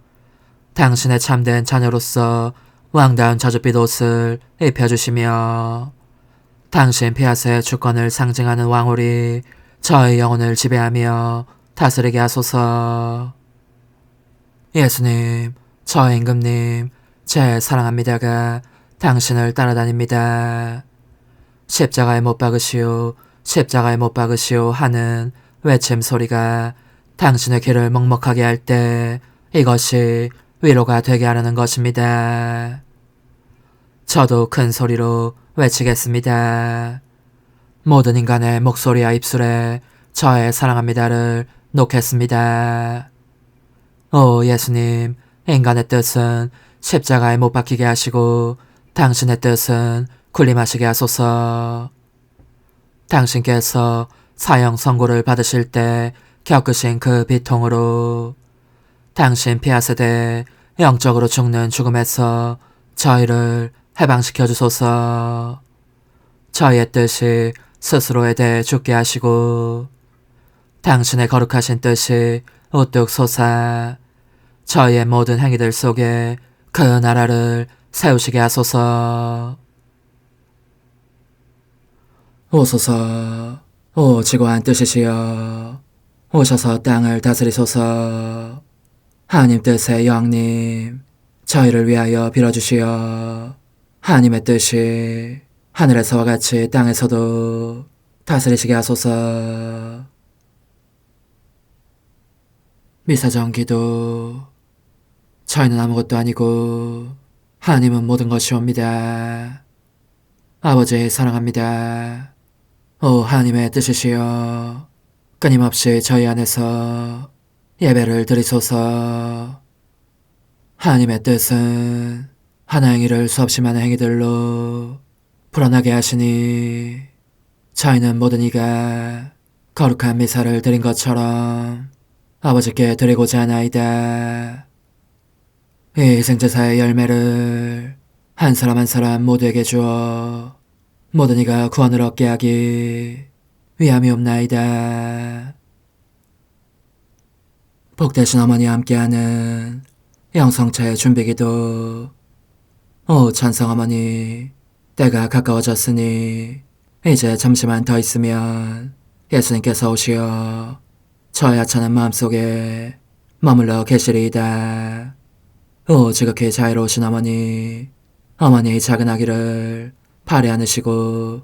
당신의 참된 자녀로서 왕다운 자줏빛 옷을 입혀주시며 당신 피앗의 주권을 상징하는 왕홀이 저의 영혼을 지배하며 다스리게 하소서. 예수님, 저 임금님, 제 사랑합니다가 당신을 따라다닙니다. 십자가에 못 박으시오, 십자가에 못 박으시오 하는 외침 소리가 당신의 귀를 먹먹하게 할 때 이것이 위로가 되게 하려는 것입니다. 저도 큰 소리로 외치겠습니다. 모든 인간의 목소리와 입술에 저의 사랑합니다를 놓겠습니다. 오 예수님, 인간의 뜻은 십자가에 못 박히게 하시고 당신의 뜻은 군림하시게 하소서. 당신께서 사형 선고를 받으실 때 겪으신 그 비통으로 당신 피앗에 대해 영적으로 죽는 죽음에서 저희를 해방시켜 주소서. 저희의 뜻이 스스로에 대해 죽게 하시고 당신의 거룩하신 뜻이 우뚝 솟아 저희의 모든 행위들 속에 그 나라를 세우시게 하소서. 오소서. 오 지고한 뜻이시여, 오셔서 땅을 다스리소서. 하나님 뜻의 여왕님, 저희를 위하여 빌어주시어 하나님의 뜻이 하늘에서와 같이 땅에서도 다스리시게 하소서. 미사정 기도. 저희는 아무것도 아니고 하나님은 모든 것이옵니다. 아버지 사랑합니다. 오 하나님의 뜻이시여, 끊임없이 저희 안에서 예배를 드리소서. 하나님의 뜻은 하나 행위를 수없이 많은 행위들로 불어나게 하시니 저희는 모든 이가 거룩한 미사를 드린 것처럼 아버지께 드리고자 하나이다. 이 희생제사의 열매를 한 사람 한 사람 모두에게 주어 모든 이가 구원을 얻게 하기 위함이옵나이다. 복되신 어머니와 함께하는 영성차의 준비기도. 오 찬성 어머니, 때가 가까워졌으니 이제 잠시만 더 있으면 예수님께서 오시어 저의 하찮은 마음속에 머물러 계시리이다. 오 지극히 자유로우신 어머니, 어머니의 작은 아기를 팔에 안으시고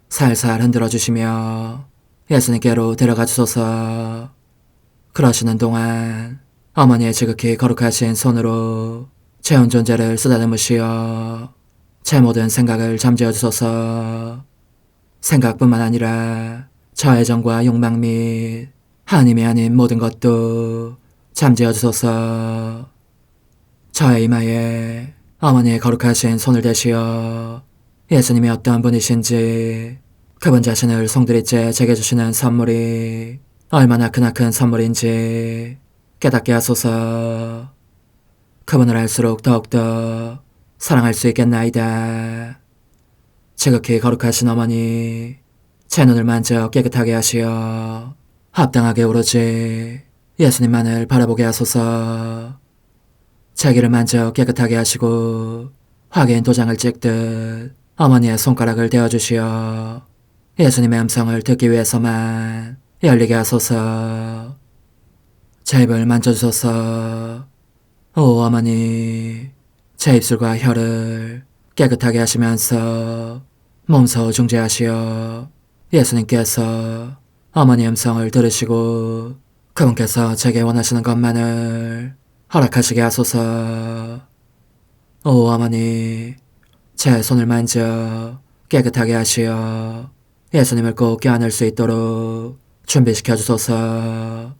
살살 흔들어 주시며 예수님께로 데려가 주소서. 그러시는 동안 어머니의 지극히 거룩하신 손으로 제 온 존재를 쓰다듬으시어 제 모든 생각을 잠재워 주소서. 생각뿐만 아니라 저의 정과 욕망 및 하나님이 아닌 모든 것도 잠재워 주소서. 저의 이마에 어머니의 거룩하신 손을 대시어 예수님이 어떤 분이신지, 그분 자신을 송두리째 제게 주시는 선물이 얼마나 크나큰 선물인지 깨닫게 하소서. 그분을 알수록 더욱더 사랑할 수 있겠나이다. 지극히 거룩하신 어머니, 제 눈을 만져 깨끗하게 하시어 합당하게 오로지 예수님만을 바라보게 하소서. 제 귀를 만져 깨끗하게 하시고 확인 도장을 찍듯 어머니의 손가락을 대어주시어 예수님의 음성을 듣기 위해서만 열리게 하소서. 제 입을 만져주소서. 오 어머니, 제 입술과 혀를 깨끗하게 하시면서 몸소 중재하시어 예수님께서 어머니 음성을 들으시고 그분께서 제게 원하시는 것만을 허락하시게 하소서. 오 어머니, 제 손을 만져 깨끗하게 하시어 예수님을 꼭 껴안을 수 있도록 준비시켜 주소서.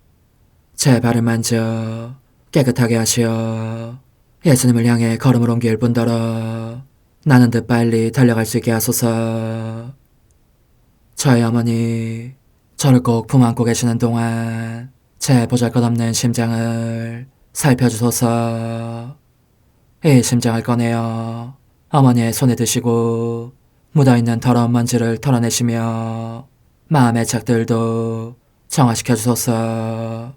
제 발을 만져 깨끗하게 하시어 예수님을 향해 걸음을 옮길 뿐더러 나는 듯 빨리 달려갈 수 있게 하소서. 저의 어머니, 저를 꼭 품안고 계시는 동안 제 보잘것없는 심장을 살펴주소서. 이 심장을 꺼내어 어머니의 손에 드시고 묻어있는 더러운 먼지를 털어내시며 마음의 착들도 정화시켜 주소서.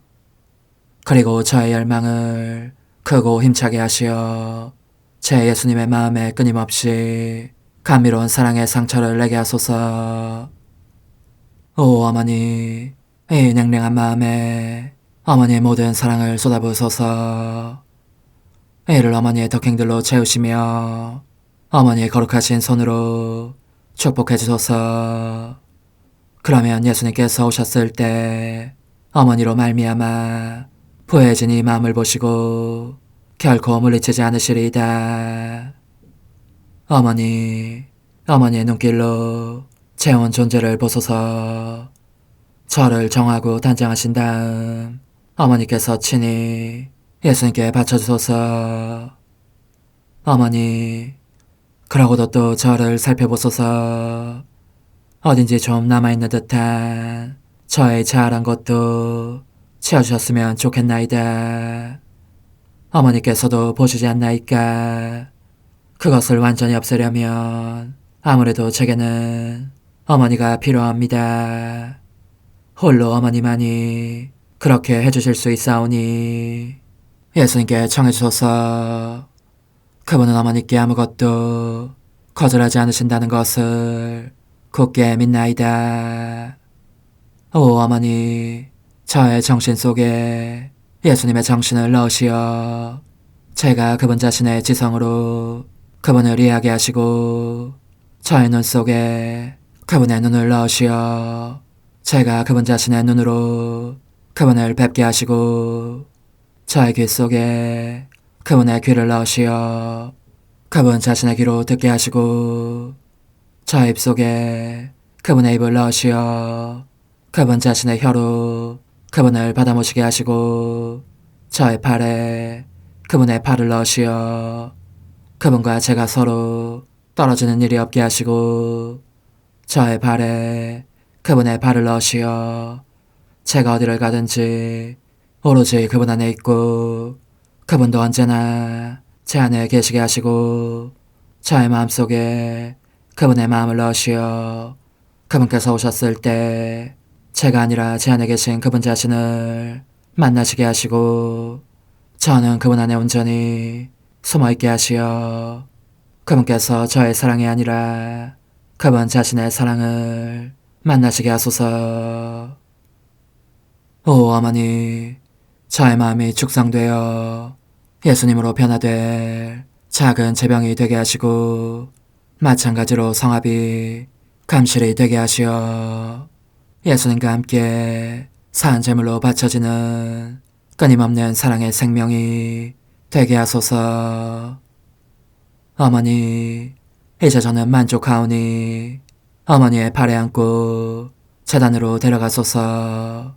그리고 저의 열망을 크고 힘차게 하시어 제 예수님의 마음에 끊임없이 감미로운 사랑의 상처를 내게 하소서. 오 어머니, 이 냉랭한 마음에 어머니의 모든 사랑을 쏟아부으소서. 이를 어머니의 덕행들로 채우시며 어머니의 거룩하신 손으로 축복해 주소서. 그러면 예수님께서 오셨을 때 어머니로 말미암아 부해진 이 마음을 보시고 결코 물리치지 않으시리이다. 어머니, 어머니의 눈길로 제 온 존재를 보소서. 저를 정하고 단장하신 다음 어머니께서 친히 예수님께 바쳐주소서. 어머니, 그러고도 또 저를 살펴보소서. 어딘지 좀 남아있는 듯한 저의 자아란 것도 채워주셨으면 좋겠나이다. 어머니께서도 보시지 않나이까. 그것을 완전히 없애려면 아무래도 제게는 어머니가 필요합니다. 홀로 어머니만이 그렇게 해주실 수 있사오니 예수님께 청해주소서. 그분은 어머니께 아무것도 거절하지 않으신다는 것을 굳게 믿나이다. 오 어머니, 저의 정신 속에 예수님의 정신을 넣으시어 제가 그분 자신의 지성으로 그분을 이해하게 하시고 저의 눈 속에 그분의 눈을 넣으시어 제가 그분 자신의 눈으로 그분을 뵙게 하시고 저의 귀 속에 그분의 귀를 넣으시어 그분 자신의 귀로 듣게 하시고 저의 입 속에 그분의 입을 넣으시어 그분 자신의 혀로 그분을 받아모시게 하시고 저의 팔에 그분의 팔을 넣으시어 그분과 제가 서로 떨어지는 일이 없게 하시고 저의 발에 그분의 발을 넣으시어 제가 어디를 가든지 오로지 그분 안에 있고 그분도 언제나 제 안에 계시게 하시고 저의 마음속에 그분의 마음을 넣으시어 그분께서 오셨을 때 제가 아니라 제 안에 계신 그분 자신을 만나시게 하시고 저는 그분 안에 온전히 숨어있게 하시어 그분께서 저의 사랑이 아니라 그분 자신의 사랑을 만나시게 하소서. 오 어머니, 저의 마음이 축성되어 예수님으로 변화될 작은 제병이 되게 하시고 마찬가지로 성합이 감실이 되게 하시어 예수님과 함께 산 제물로 바쳐지는 끊임없는 사랑의 생명이 되게 하소서. 어머니, 이제 저는 만족하오니 어머니의 발에 안고 제단으로 데려가소서.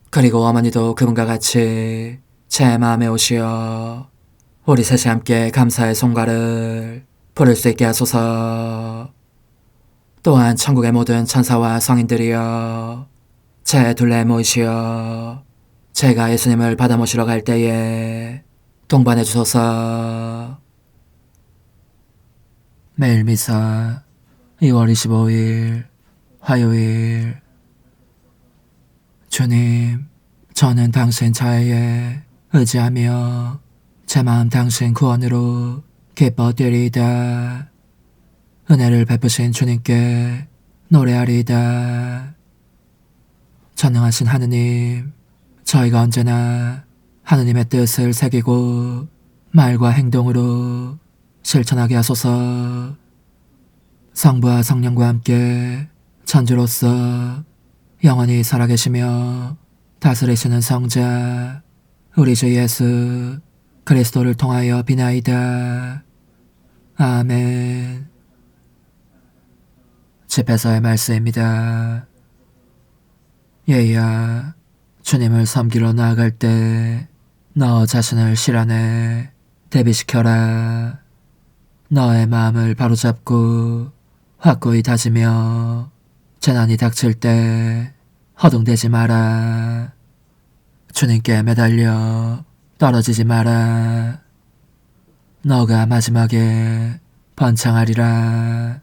그리고 어머니도 그분과 같이 제 마음에 오시어 우리 셋이 함께 감사의 송가를 부를 수 있게 하소서. 또한 천국의 모든 천사와 성인들이여 제 둘레에 모이시어 제가 예수님을 받아 모시러 갈 때에 동반해 주소서. 매일 미사 2월 25일 화요일. 주님, 저는 당신 자애에 의지하며 제 마음 당신 구원으로 기뻐 뛰리이다. 은혜를 베푸신 주님께 노래하리이다. 전능하신 하느님, 저희가 언제나 하느님의 뜻을 새기고 말과 행동으로 실천하게 하소서. 성부와 성령과 함께 천주로서 영원히 살아계시며 다스리시는 성자 우리 주 예수 그리스도를 통하여 비나이다. 아멘. 집에서의 말씀입니다. 얘야, 주님을 섬기러 나아갈 때 너 자신을 실안에 대비시켜라. 너의 마음을 바로잡고 확고히 다지며 재난이 닥칠 때 허둥대지 마라. 주님께 매달려 떨어지지 마라. 너가 마지막에 번창하리라.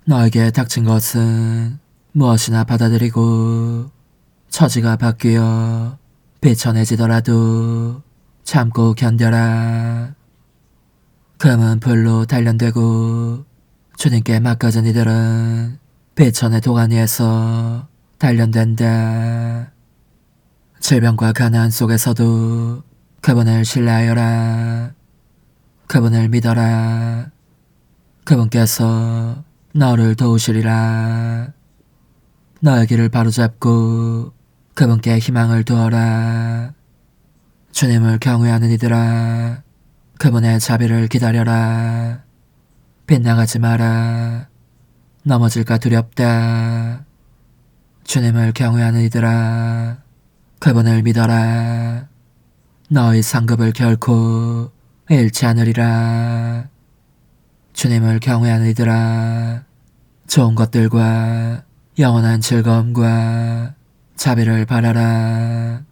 너에게 닥친 것은 무엇이나 받아들이고 처지가 바뀌어 비천해지더라도 참고 견뎌라. 금은 불로 단련되고 주님께 맡겨진 이들은 비천의 도가니에서 단련된다. 질병과 가난 속에서도 그분을 신뢰하여라. 그분을 믿어라. 그분께서 너를 도우시리라. 너의 길을 바로잡고 그분께 희망을 두어라. 주님을 경외하는 이들아, 그분의 자비를 기다려라. 빗나가지 마라. 넘어질까 두렵다. 주님을 경외하는 이들아, 그분을 믿어라. 너의 상급을 결코 잃지 않으리라. 주님을 경외하는 이들아, 좋은 것들과 영원한 즐거움과 자비를 바라라.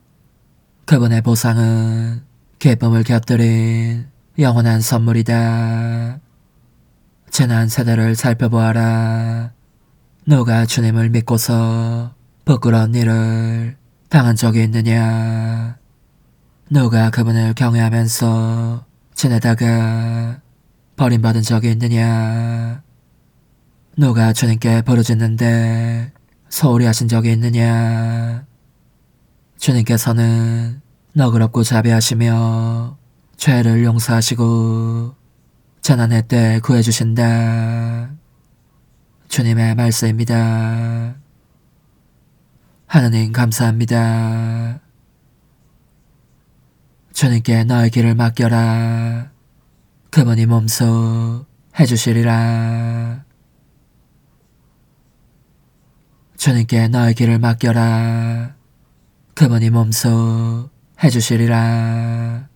그분의 보상은 기쁨을 곁들인 영원한 선물이다. 지난 세대를 살펴보아라. 누가 주님을 믿고서 부끄러운 일을 당한 적이 있느냐? 누가 그분을 경외하면서 지내다가 버림받은 적이 있느냐? 누가 주님께 부르짖는데 소홀히 하신 적이 있느냐? 주님께서는 너그럽고 자비하시며 죄를 용서하시고 재난의 때 구해주신다. 주님의 말씀입니다. 하느님 감사합니다. 주님께 너의 길을 맡겨라. 그분이 몸소 해주시리라. 주님께 너의 길을 맡겨라. 그분이 몸소 해주시리라.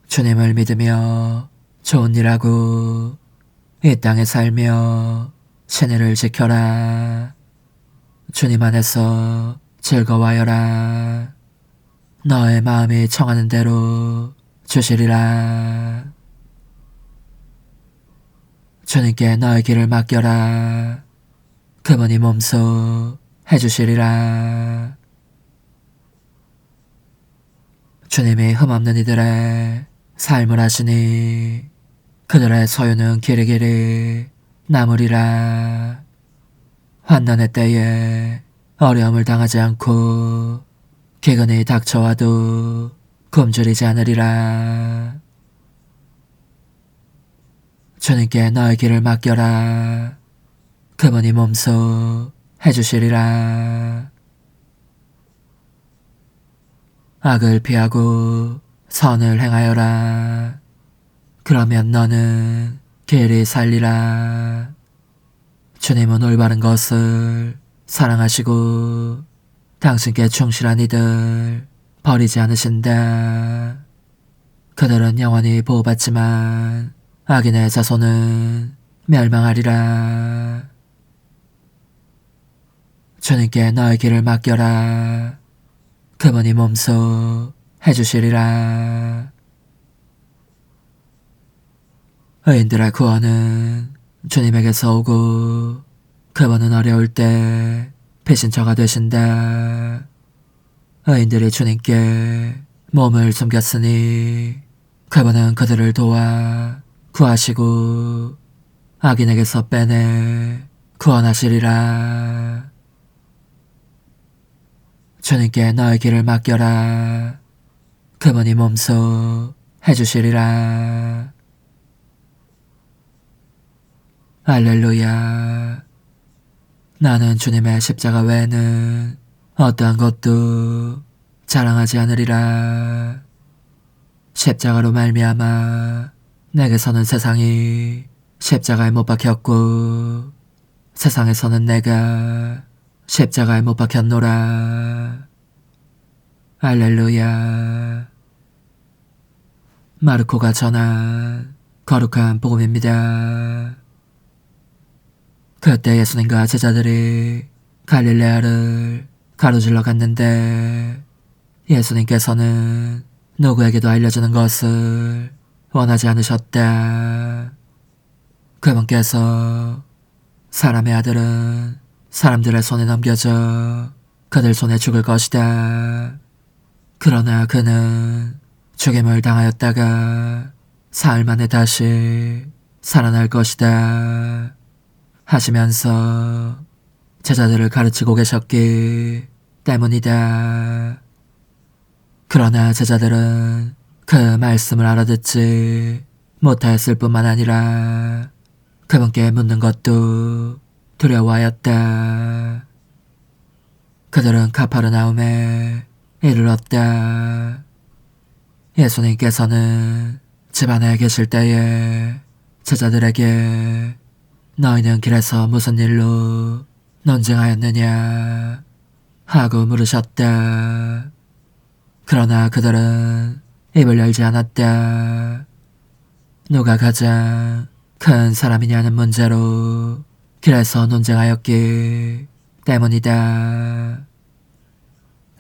주님을 믿으며 좋은 일하고 이 땅에 살며 신의를 지켜라. 주님 안에서 즐거워하여라. 너의 마음이 청하는 대로 주시리라. 주님께 너의 길을 맡겨라. 그분이 몸소 해주시리라. 주님이 흠없는 이들의 삶을 하시니 그들의 소유는 길이길이 남으리라. 환난의 때에 어려움을 당하지 않고 기근이 닥쳐와도 굶주리지 않으리라. 주님께 너의 길을 맡겨라. 그분이 몸소 해주시리라. 악을 피하고 선을 행하여라. 그러면 너는 길이 살리라. 주님은 올바른 것을 사랑하시고 당신께 충실한 이들 버리지 않으신다. 그들은 영원히 보호받지만 악인의 자손은 멸망하리라. 주님께 너의 길을 맡겨라. 그분이 몸소 해주시리라. 의인들의 구원은 주님에게서 오고 그분은 어려울 때 배신처가 되신다. 의인들이 주님께 몸을 숨겼으니 그분은 그들을 도와 구하시고 악인에게서 빼내 구원하시리라. 주님께 너의 길을 맡겨라. 그분이 몸소 해주시리라. 할렐루야. 나는 주님의 십자가 외에는 어떠한 것도 자랑하지 않으리라. 십자가로 말미암아 내게서는 세상이 십자가에 못 박혔고 세상에서는 내가 십자가에 못 박혔노라. 할렐루야. 마르코가 전한 거룩한 복음입니다. 그때 예수님과 제자들이 갈릴레아를 가로질러 갔는데 예수님께서는 누구에게도 알려주는 것을 원하지 않으셨다. 그분께서 사람의 아들은 사람들의 손에 넘겨져 그들 손에 죽을 것이다. 그러나 그는 죽임을 당하였다가 사흘 만에 다시 살아날 것이다. 하시면서 제자들을 가르치고 계셨기 때문이다. 그러나 제자들은 그 말씀을 알아듣지 못하였을 뿐만 아니라 그분께 묻는 것도 두려워하였다. 그들은 가파르나움에 이르렀다. 예수님께서는 집 안에 계실 때에 제자들에게 너희는 길에서 무슨 일로 논쟁하였느냐 하고 물으셨다. 그러나 그들은 입을 열지 않았다. 누가 가장 큰 사람이냐는 문제로 길에서 논쟁하였기 때문이다.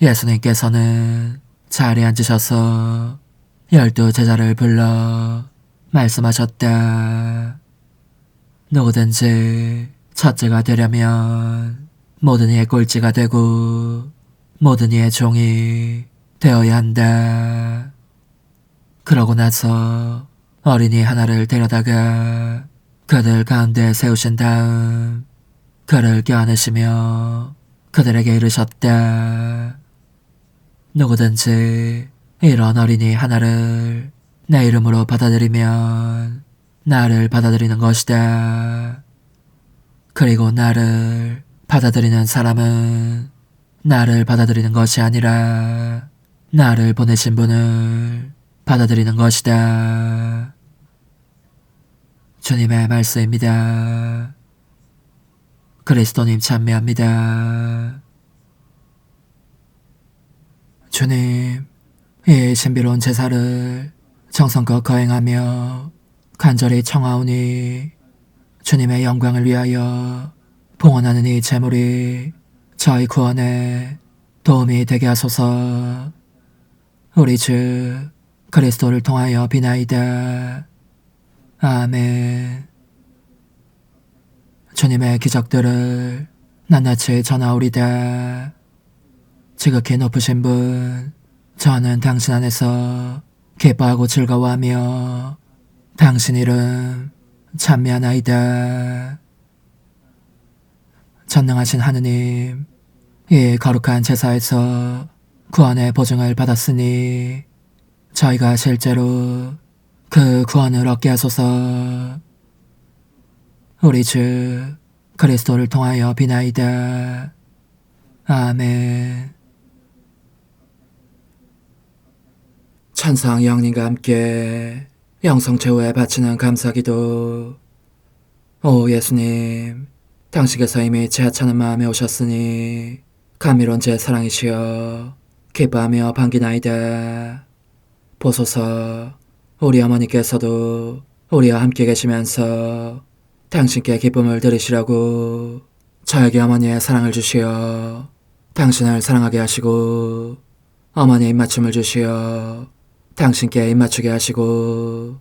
예수님께서는 자리에 앉으셔서 12 제자를 불러 말씀하셨다. 누구든지 첫째가 되려면 모든 이의 꼴찌가 되고 모든 이의 종이 되어야 한다. 그러고 나서 어린이 하나를 데려다가 그들 가운데 세우신 다음 그를 껴안으시며 그들에게 이르셨다. 누구든지 이런 어린이 하나를 내 이름으로 받아들이면 나를 받아들이는 것이다. 그리고 나를 받아들이는 사람은 나를 받아들이는 것이 아니라 나를 보내신 분을 받아들이는 것이다. 주님의 말씀입니다. 그리스도님 찬미합니다. 주님, 이 신비로운 제사를 정성껏 거행하며 간절히 청하오니 주님의 영광을 위하여 봉헌하는 이 제물이 저희 구원에 도움이 되게 하소서. 우리 주 그리스도를 통하여 비나이다. 아멘. 주님의 기적들을 낱낱이 전하오리다. 지극히 높으신 분, 저는 당신 안에서 기뻐하고 즐거워하며 당신 이름 찬미하나이다. 전능하신 하느님, 이 거룩한 제사에서 구원의 보증을 받았으니 저희가 실제로 그 구원을 얻게 하소서. 우리 주 그리스도를 통하여 비나이다. 아멘. 천상 영님과 함께 영성 최후에 바치는 감사기도. 오 예수님, 당신께서 이미 제 하찮은 마음에 오셨으니 감미로운 제 사랑이시여 기뻐하며 반기나이다. 보소서, 우리 어머니께서도 우리와 함께 계시면서 당신께 기쁨을 드리시라고 저에게 어머니의 사랑을 주시어 당신을 사랑하게 하시고 어머니의 입맞춤을 주시어 당신께 입맞추게 하시고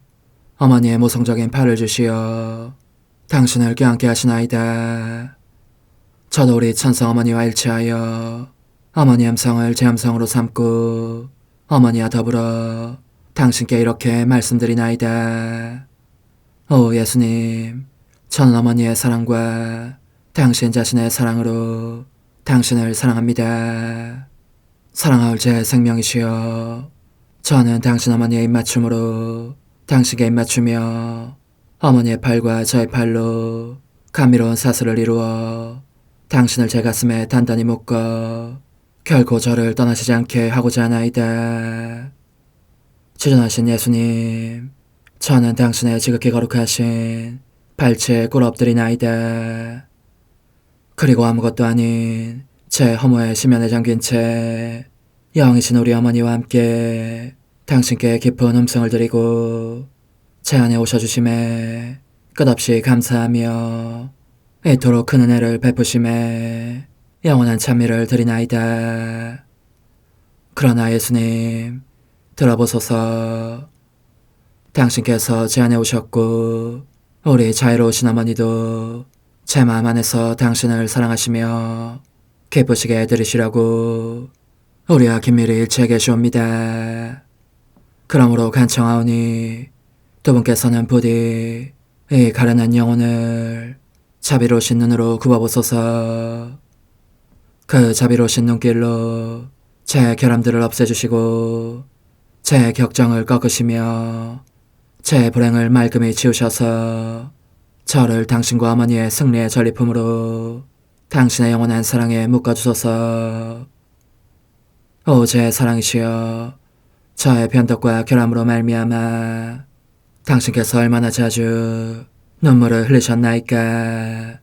어머니의 모성적인 팔을 주시어 당신을 껴안게 하시나이다. 저도 우리 천성 어머니와 일치하여 어머니 음성을 제 음성으로 삼고 어머니와 더불어 당신께 이렇게 말씀드리나이다. 오 예수님, 저는 어머니의 사랑과 당신 자신의 사랑으로 당신을 사랑합니다. 사랑하올 제 생명이시여, 저는 당신 어머니의 입맞춤으로 당신께 입맞추며 어머니의 팔과 저의 팔로 감미로운 사슬을 이루어 당신을 제 가슴에 단단히 묶어 결코 저를 떠나시지 않게 하고자 하나이다. 주전하신 예수님, 저는 당신의 지극히 거룩하신 발치에 꿇어 엎드리나이다. 그리고 아무것도 아닌 제 허무의 심연에 잠긴 채 영이신 우리 어머니와 함께 당신께 깊은 음성을 드리고 제 안에 오셔주심에 끝없이 감사하며 이토록 큰 은혜를 베푸심에 영원한 찬미를 드리나이다. 그러나 예수님, 들어보소서. 당신께서 제 안에 오셨고 우리 자유로우신 어머니도 제 마음 안에서 당신을 사랑하시며 기쁘시게 해드리시라고 우리와 긴밀히 일치해 계시옵니다. 그러므로 간청하오니 두 분께서는 부디 이 가련한 영혼을 자비로우신 눈으로 굽어보소서. 그 자비로우신 눈길로 제 결함들을 없애주시고 제 격정을 꺾으시며 제 불행을 말끔히 지우셔서 저를 당신과 어머니의 승리의 전리품으로 당신의 영원한 사랑에 묶어주소서. 오 제 사랑이시여, 저의 변덕과 결함으로 말미암아 당신께서 얼마나 자주 눈물을 흘리셨나이까.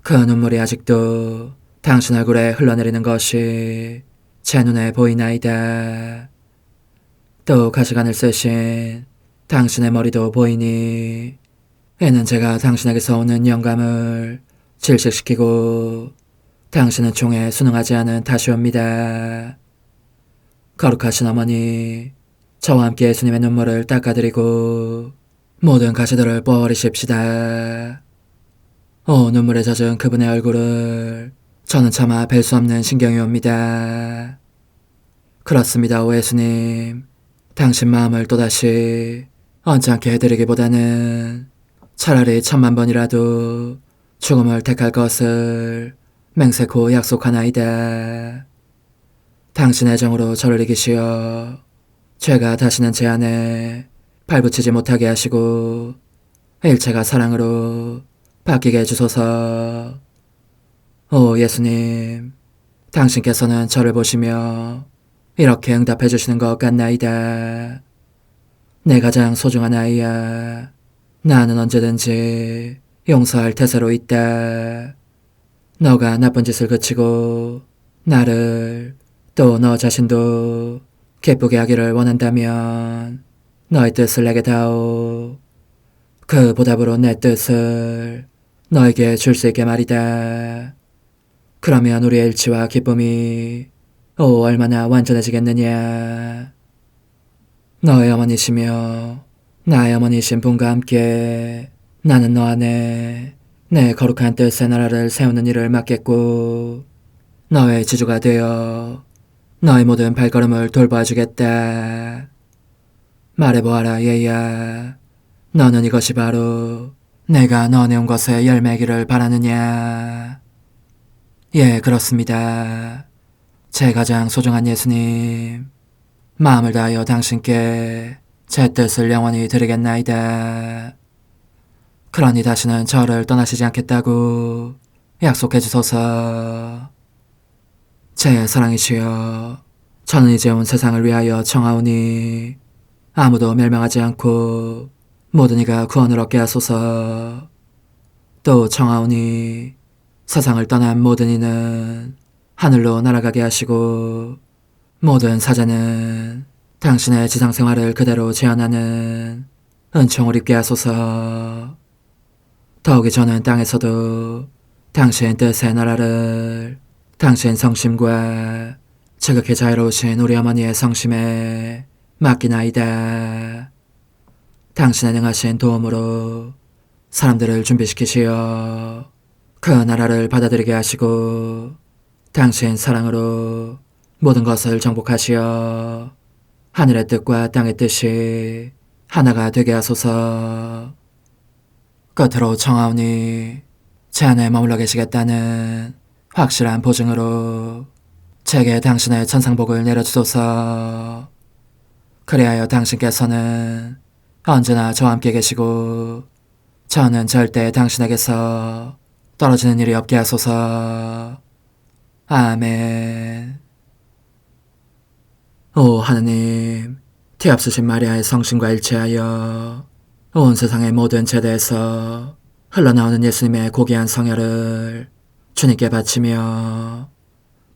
그 눈물이 아직도 당신 얼굴에 흘러내리는 것이 제 눈에 보이나이다. 또 가시관을 쓰신 당신의 머리도 보이니 이는 제가 당신에게서 오는 영감을 질식시키고 당신은 종에 순응하지 않은 탓이옵니다. 거룩하신 어머니, 저와 함께 예수님의 눈물을 닦아드리고 모든 가시들을 버리십시다. 눈물에 젖은 그분의 얼굴을 저는 차마 뵐 수 없는 신경이 옵니다. 그렇습니다, 오 예수님. 당신 마음을 또다시 언짢게 해드리기보다는 차라리 1000,000번이라도 죽음을 택할 것을 맹세코 약속하나이다. 당신의 정으로 저를 이기시어 죄가 다시는 제 안에 발붙이지 못하게 하시고 일체가 사랑으로 바뀌게 해주소서. 오 예수님, 당신께서는 저를 보시며 이렇게 응답해 주시는 것 같나이다. 내 가장 소중한 아이야, 나는 언제든지 용서할 태세로 있다. 너가 나쁜 짓을 그치고 나를, 또 너 자신도 기쁘게 하기를 원한다면 너의 뜻을 내게 다오. 그 보답으로 내 뜻을 너에게 줄 수 있게 말이다. 그러면 우리의 일치와 기쁨이 얼마나 완전해지겠느냐. 너의 어머니시며 나의 어머니신 분과 함께 나는 너 안에 내 거룩한 뜻의 나라를 세우는 일을 맡겠고 너의 지주가 되어 너의 모든 발걸음을 돌봐주겠다. 말해보아라 얘야, 너는 이것이 바로 내가 너네 온 것의 열매기를 바라느냐. 예, 그렇습니다. 제 가장 소중한 예수님, 마음을 다하여 당신께 제 뜻을 영원히 드리겠나이다. 그러니 다시는 저를 떠나시지 않겠다고 약속해 주소서. 제 사랑이시여, 저는 이제 온 세상을 위하여 청하오니 아무도 멸망하지 않고 모든 이가 구원을 얻게 하소서. 또 청하오니 세상을 떠난 모든 이는 하늘로 날아가게 하시고 모든 사자는 당신의 지상생활을 그대로 재현하는 은총을 입게 하소서. 더욱이 저는 땅에서도 당신 뜻의 나라를 당신 성심과 지극히 자유로우신 우리 어머니의 성심에 맡기나이다. 당신의 능하신 도움으로 사람들을 준비시키시어 그 나라를 받아들이게 하시고 당신 사랑으로 모든 것을 정복하시어 하늘의 뜻과 땅의 뜻이 하나가 되게 하소서. 끝으로 청하오니 제 안에 머물러 계시겠다는 확실한 보증으로 제게 당신의 천상복을 내려주소서. 그리하여 당신께서는 언제나 저와 함께 계시고 저는 절대 당신에게서 떨어지는 일이 없게 하소서. 아멘. 오 하느님, 티없으신 마리아의 성심과 일치하여 온 세상의 모든 제대에서 흘러나오는 예수님의 고귀한 성혈을 주님께 바치며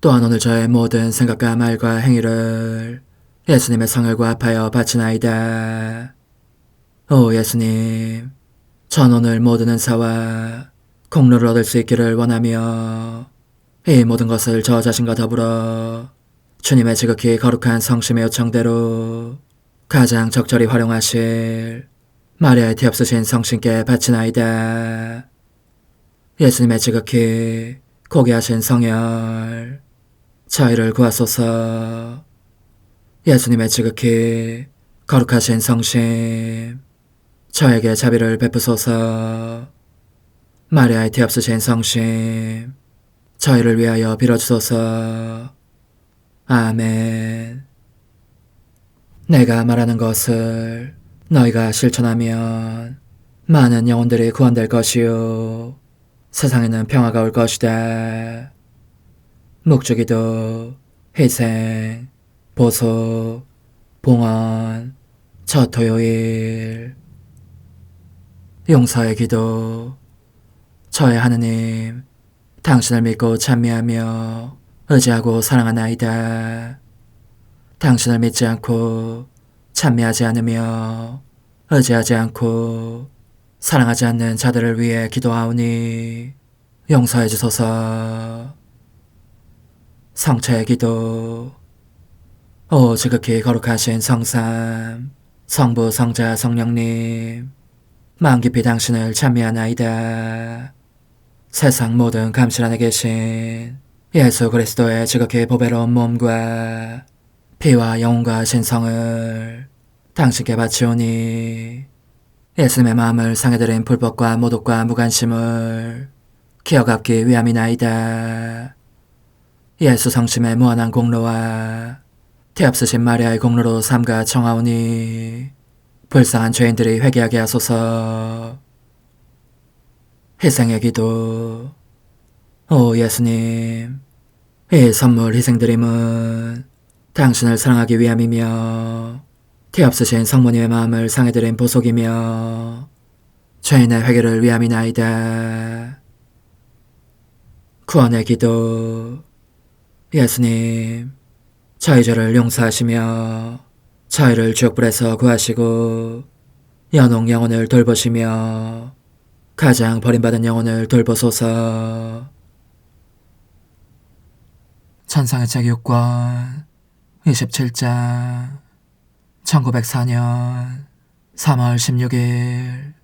또한 오늘 저의 모든 생각과 말과 행위를 예수님의 성혈과 합하여 바치나이다. 오 예수님, 전 오늘 모든 은사와 공로를 얻을 수 있기를 원하며 이 모든 것을 저 자신과 더불어 주님의 지극히 거룩한 성심의 요청대로 가장 적절히 활용하실 마리아의 티없으신 성신께 바치나이다. 예수님의 지극히 고귀하신 성혈, 저희를 구하소서. 예수님의 지극히 거룩하신 성심, 저에게 자비를 베푸소서. 마리아의 티없으신 성심, 저희를 위하여 빌어주소서. 아멘. 내가 말하는 것을 너희가 실천하면 많은 영혼들이 구원될 것이요 세상에는 평화가 올 것이다. 묵주기도, 희생, 보속, 봉헌, 첫 토요일. 용서의 기도. 저의 하느님, 당신을 믿고 찬미하며 의지하고 사랑하나이다. 당신을 믿지 않고 찬미하지 않으며 의지하지 않고 사랑하지 않는 자들을 위해 기도하오니 용서해 주소서. 성체의 기도. 오 지극히 거룩하신 성삼, 성부, 성자, 성령님, 마음 깊이 당신을 찬미하나이다. 세상 모든 감실 안에 계신 예수 그리스도의 지극히 보배로운 몸과 피와 영혼과 신성을 당신께 바치오니 예수님의 마음을 상해드린 불법과 모독과 무관심을 기어갚기 위함이나이다. 예수 성심의 무한한 공로와 태없으신 마리아의 공로로 삼가 청하오니 불쌍한 죄인들이 회개하게 하소서. 희생의 기도. 오 예수님, 이 선물 희생드림은 당신을 사랑하기 위함이며 태없으신 성모님의 마음을 상해드린 보속이며 죄인의 회개를 위함이나이다. 구원의 기도. 예수님, 저희 죄를 용서하시며 저희를 지옥불에서 구하시고 연옥 영혼을 돌보시며 가장 버림받은 영혼을 돌보소서. 천상의 책 6권 27장 1904년 3월 16일.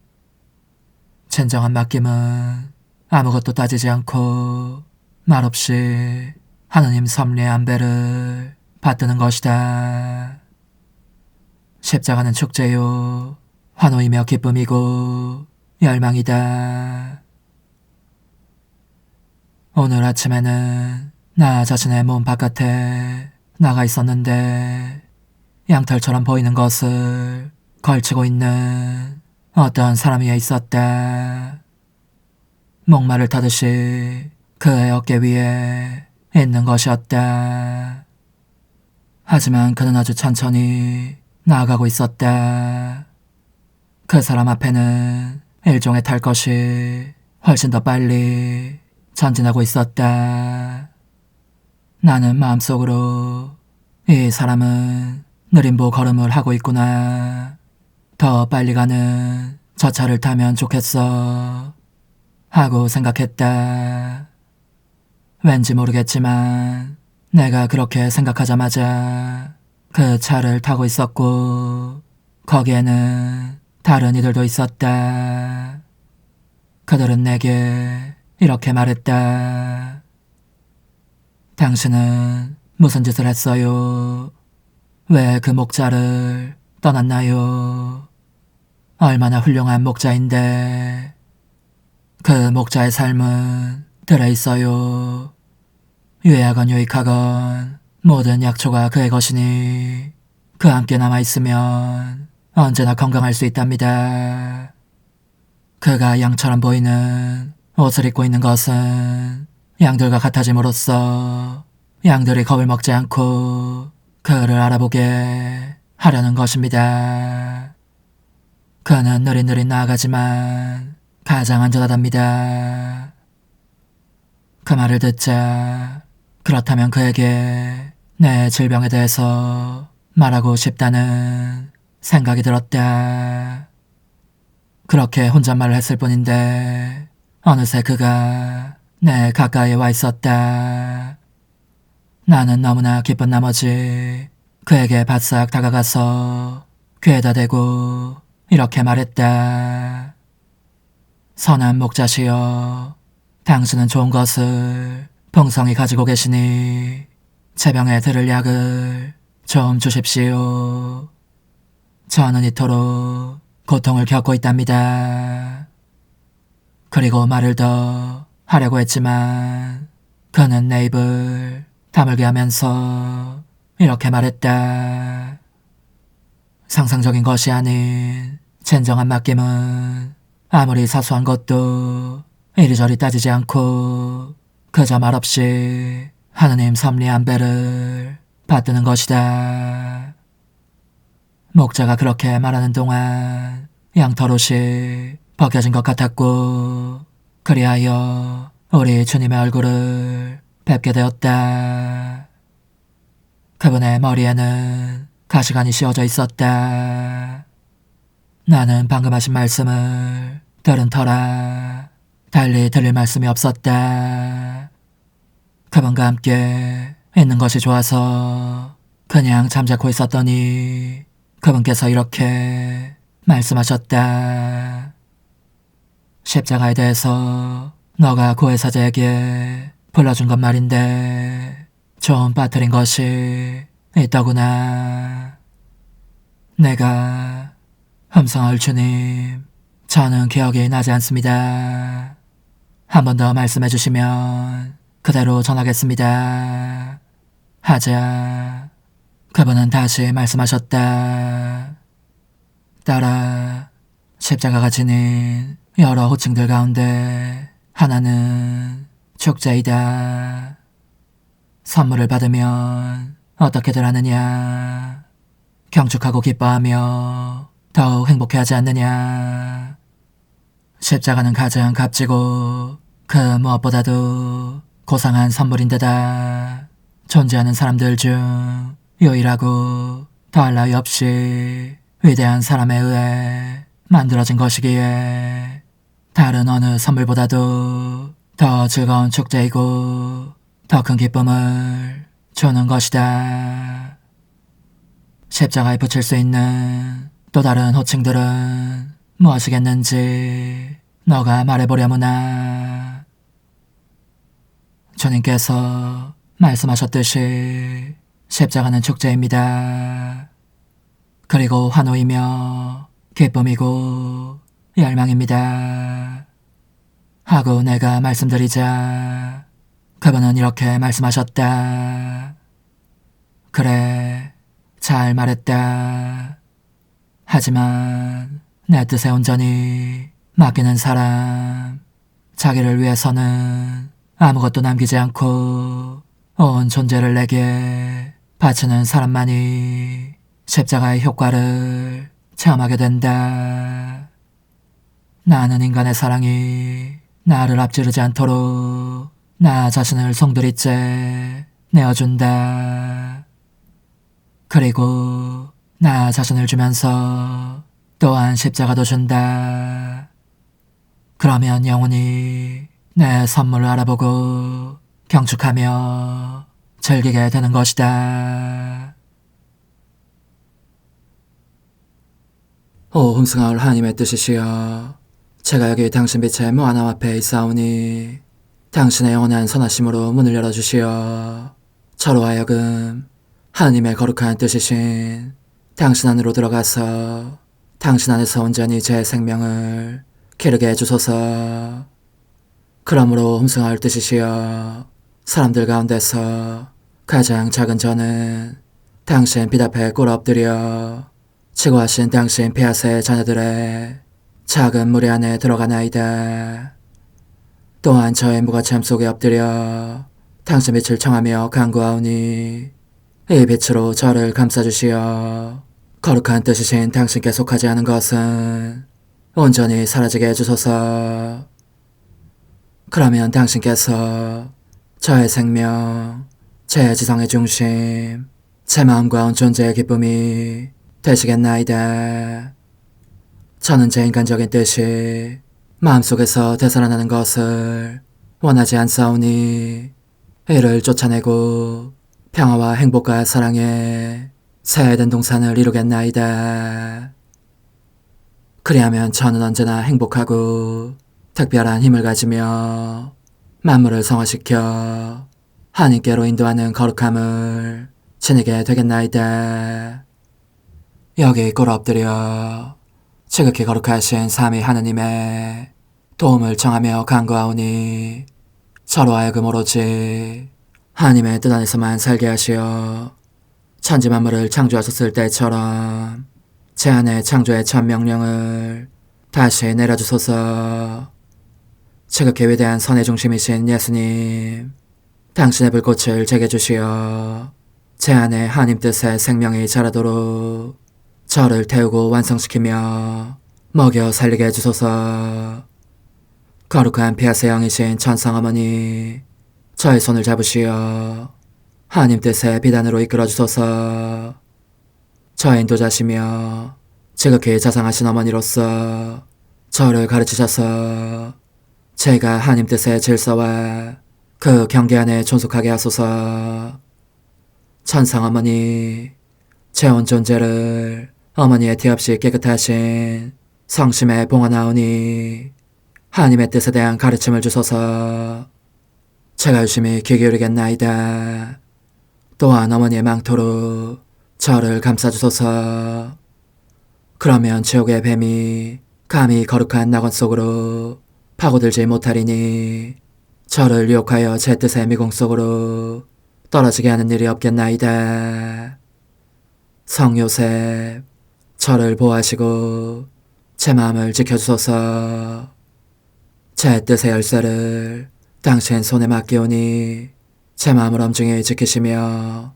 진정한 맡김은 아무것도 따지지 않고 말없이 하느님 섭리의 안배를 받드는 것이다. 십자가는 축제요 환호이며 기쁨이고 열망이다. 오늘 아침에는 나 자신의 몸 바깥에 나가 있었는데 양털처럼 보이는 것을 걸치고 있는 어떤 사람 위에 있었다. 목마를 타듯이 그의 어깨 위에 있는 것이었다. 하지만 그는 아주 천천히 나아가고 있었다. 그 사람 앞에는 일종의 탈 것이 훨씬 더 빨리 전진하고 있었다. 나는 마음속으로 이 사람은 느림보 걸음을 하고 있구나. 더 빨리 가는 저 차를 타면 좋겠어 하고 생각했다. 왠지 모르겠지만 내가 그렇게 생각하자마자 그 차를 타고 있었고 거기에는 다른 이들도 있었다. 그들은 내게 이렇게 말했다. 당신은 무슨 짓을 했어요? 왜 그 목자를 떠났나요? 얼마나 훌륭한 목자인데 그 목자의 삶은 들어있어요. 유해하건 유익하건 모든 약초가 그의 것이니 그와 함께 남아있으면 언제나 건강할 수 있답니다. 그가 양처럼 보이는 옷을 입고 있는 것은 양들과 같아짐으로써 양들이 겁을 먹지 않고 그를 알아보게 하려는 것입니다. 그는 느릿느릿 나아가지만 가장 안전하답니다. 그 말을 듣자 그렇다면 그에게 내 질병에 대해서 말하고 싶다는 생각이 들었다. 그렇게 혼잣말을 했을 뿐인데 어느새 그가 내 가까이에 와 있었다. 나는 너무나 기쁜 나머지 그에게 바싹 다가가서 귀에다 대고 이렇게 말했다. 선한 목자시여, 당신은 좋은 것을 풍성히 가지고 계시니 제 병에 들을 약을 좀 주십시오. 저는 이토록 고통을 겪고 있답니다. 그리고 말을 더 하려고 했지만 그는 내 입을 다물게 하면서 이렇게 말했다. 상상적인 것이 아닌 진정한 맡김은 아무리 사소한 것도 이리저리 따지지 않고 그저 말없이 하느님 섭리 안배를 받드는 것이다. 목자가 그렇게 말하는 동안 양털옷이 벗겨진 것 같았고 그리하여 우리 주님의 얼굴을 뵙게 되었다. 그분의 머리에는 가시관이 씌워져 있었다. 나는 방금 하신 말씀을 들은 터라 달리 들릴 말씀이 없었다. 그분과 함께 있는 것이 좋아서 그냥 잠자코 있었더니 그분께서 이렇게 말씀하셨다. 십자가에 대해서 너가 고해사제에게 불러준 것 말인데 좀 빠뜨린 것이 있더구나. 내가 흠성을 주님, 저는 기억이 나지 않습니다. 한 번 더 말씀해 주시면 그대로 전하겠습니다. 하자 그분은 다시 말씀하셨다. 딸아, 십자가가 지닌 여러 호칭들 가운데 하나는 축제이다. 선물을 받으면 어떻게들 하느냐? 경축하고 기뻐하며 더욱 행복해하지 않느냐? 십자가는 가장 값지고 그 무엇보다도 고상한 선물인데다 존재하는 사람들 중 유일하고 더할 나위 없이 위대한 사람에 의해 만들어진 것이기에 다른 어느 선물보다도 더 즐거운 축제이고 더 큰 기쁨을 주는 것이다. 십자가에 붙일 수 있는 또 다른 호칭들은 무엇이겠는지 너가 말해보려무나. 주님께서 말씀하셨듯이 십자가는 축제입니다. 그리고 환호이며 기쁨이고 열망입니다. 하고 내가 말씀드리자 그분은 이렇게 말씀하셨다. 그래, 잘 말했다. 하지만 내 뜻에 온전히 맡기는 사람, 자기를 위해서는 아무것도 남기지 않고 온 존재를 내게 바치는 사람만이 십자가의 효과를 체험하게 된다. 나는 인간의 사랑이 나를 앞지르지 않도록 나 자신을 송두리째 내어준다. 그리고 나 자신을 주면서 또한 십자가도 준다. 그러면 영원히 내 선물을 알아보고 경축하며 즐기게 되는 것이다. 오 흠승하올 하나님의 뜻이시여, 제가 여기 당신 빛의 무한함 앞에 있사오니 당신의 영원한 선하심으로 문을 열어주시어 저로 하여금 하나님의 거룩한 뜻이신 당신 안으로 들어가서 당신 안에서 온전히 제 생명을 기르게 해주소서. 그러므로 흠승하올 뜻이시여, 사람들 가운데서 가장 작은 저는 당신 빛 앞에 꿇어 엎드려 치고하신 당신 폐하세 자녀들의 작은 무리 안에 들어가나이다. 또한 저의 무거참 속에 엎드려 당신 빛을 청하며 간구하오니 이 빛으로 저를 감싸주시어 거룩한 뜻이신 당신께 속하지 않은 것은 온전히 사라지게 해주소서. 그러면 당신께서 저의 생명, 제 지성의 중심, 제 마음과 온 존재의 기쁨이 되시겠나이다. 저는 제 인간적인 뜻이 마음속에서 되살아나는 것을 원하지 않사오니 이를 쫓아내고 평화와 행복과 사랑의 새 에덴 동산을 이루겠나이다. 그리하면 저는 언제나 행복하고 특별한 힘을 가지며 만물을 성화시켜 하나님께로 인도하는 거룩함을 지니게 되겠나이다. 여기 꿇어 엎드려 지극히 거룩하신 삼위 하느님의 도움을 청하며 간구하오니 저로 하여금 오로지 하나님의 뜻 안에서만 살게 하시어 천지 만물을 창조하셨을 때처럼 제 안에 창조의 첫 명령을 다시 내려주소서. 지극히 위대한 선의 중심이신 예수님, 당신의 불꽃을 제게 주시어 제 안에 하나님 뜻의 생명이 자라도록 저를 태우고 완성시키며 먹여 살리게 해주소서. 거룩한 피아세 영이신 천상어머니, 저의 손을 잡으시어 하나님 뜻의 비단으로 이끌어주소서. 저의 인도자시며 지극히 자상하신 어머니로서 저를 가르치셔서 제가 하나님 뜻의 질서와 그 경계 안에 존속하게 하소서. 천상 어머니, 제 온 존재를 어머니의 티 없이 깨끗하신 성심에 봉헌하오니 하나님의 뜻에 대한 가르침을 주소서. 제가 열심히 귀 기울이겠나이다. 또한 어머니의 망토로 저를 감싸주소서. 그러면 지옥의 뱀이 감히 거룩한 낙원 속으로 파고들지 못하리니 저를 유혹하여 제 뜻의 미궁 속으로 떨어지게 하는 일이 없겠나이다. 성 요셉, 저를 보호하시고 제 마음을 지켜주소서. 제 뜻의 열쇠를 당신 손에 맡기오니 제 마음을 엄중히 지키시며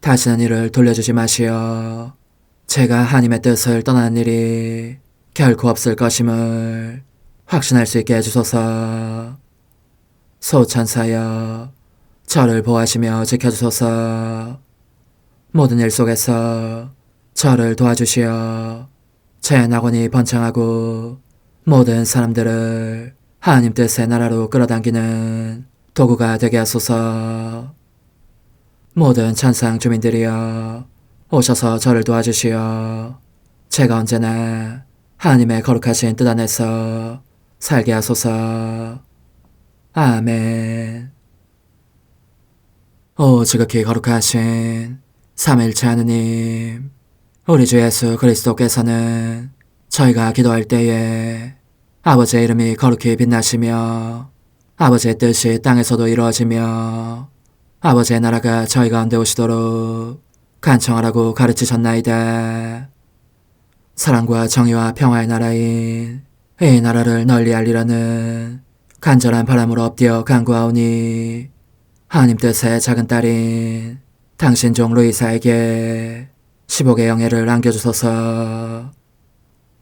다시는 이를 돌려주지 마시어 제가 하나님의 뜻을 떠나는 일이 결코 없을 것임을 확신할 수 있게 해주소서. 소천사여, 저를 보호하시며 지켜주소서. 모든 일 속에서 저를 도와주시어 제 낙원이 번창하고 모든 사람들을 하나님 뜻의 나라로 끌어당기는 도구가 되게 하소서. 모든 천상 주민들이여, 오셔서 저를 도와주시어 제가 언제나 하나님의 거룩하신 뜻 안에서 살게 하소서. 아멘. 오 지극히 거룩하신 삼위일체 하느님, 우리 주 예수 그리스도께서는 저희가 기도할 때에 아버지의 이름이 거룩히 빛나시며 아버지의 뜻이 땅에서도 이루어지며 아버지의 나라가 저희 가운데 오시도록 간청하라고 가르치셨나이다. 사랑과 정의와 평화의 나라인 이 나라를 널리 알리라는 간절한 바람으로 엎드려 간구하오니 하나님 뜻의 작은 딸인 당신 종 루이사에게 10억의 영예를 안겨주소서.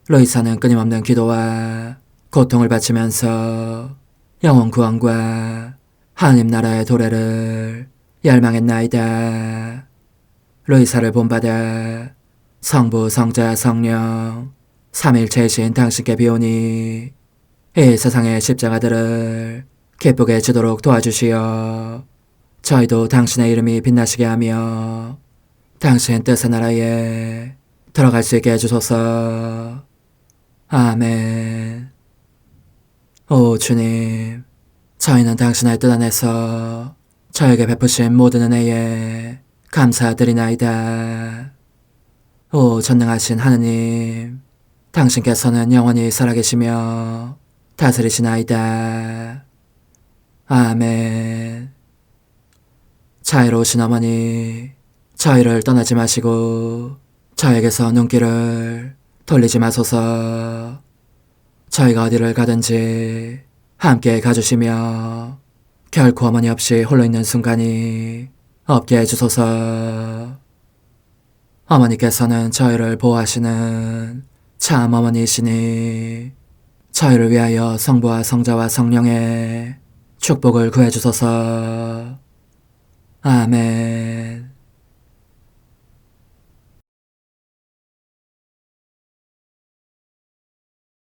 루이사는 끊임없는 기도와 고통을 바치면서 영혼 구원과 하나님 나라의 도래를 열망했나이다. 루이사를 본받아 성부, 성자, 성령 삼일체이신 당신께 비오니 이 세상의 십자가들을 기쁘게 지도록 도와주시어 저희도 당신의 이름이 빛나시게 하며 당신 뜻의 나라에 들어갈 수 있게 해주소서. 아멘. 오 주님, 저희는 당신의 뜻 안에서 저에게 베푸신 모든 은혜에 감사드리나이다. 오 전능하신 하느님, 당신께서는 영원히 살아계시며 다스리시나이다. 아멘. 자애로우신 어머니, 저희를 떠나지 마시고 저에게서 눈길을 돌리지 마소서. 저희가 어디를 가든지 함께 가주시며 결코 어머니 없이 홀로 있는 순간이 없게 해주소서. 어머니께서는 저희를 보호하시는 참 어머니이시니 저희를 위하여 성부와 성자와 성령의 축복을 구해주소서. 아멘.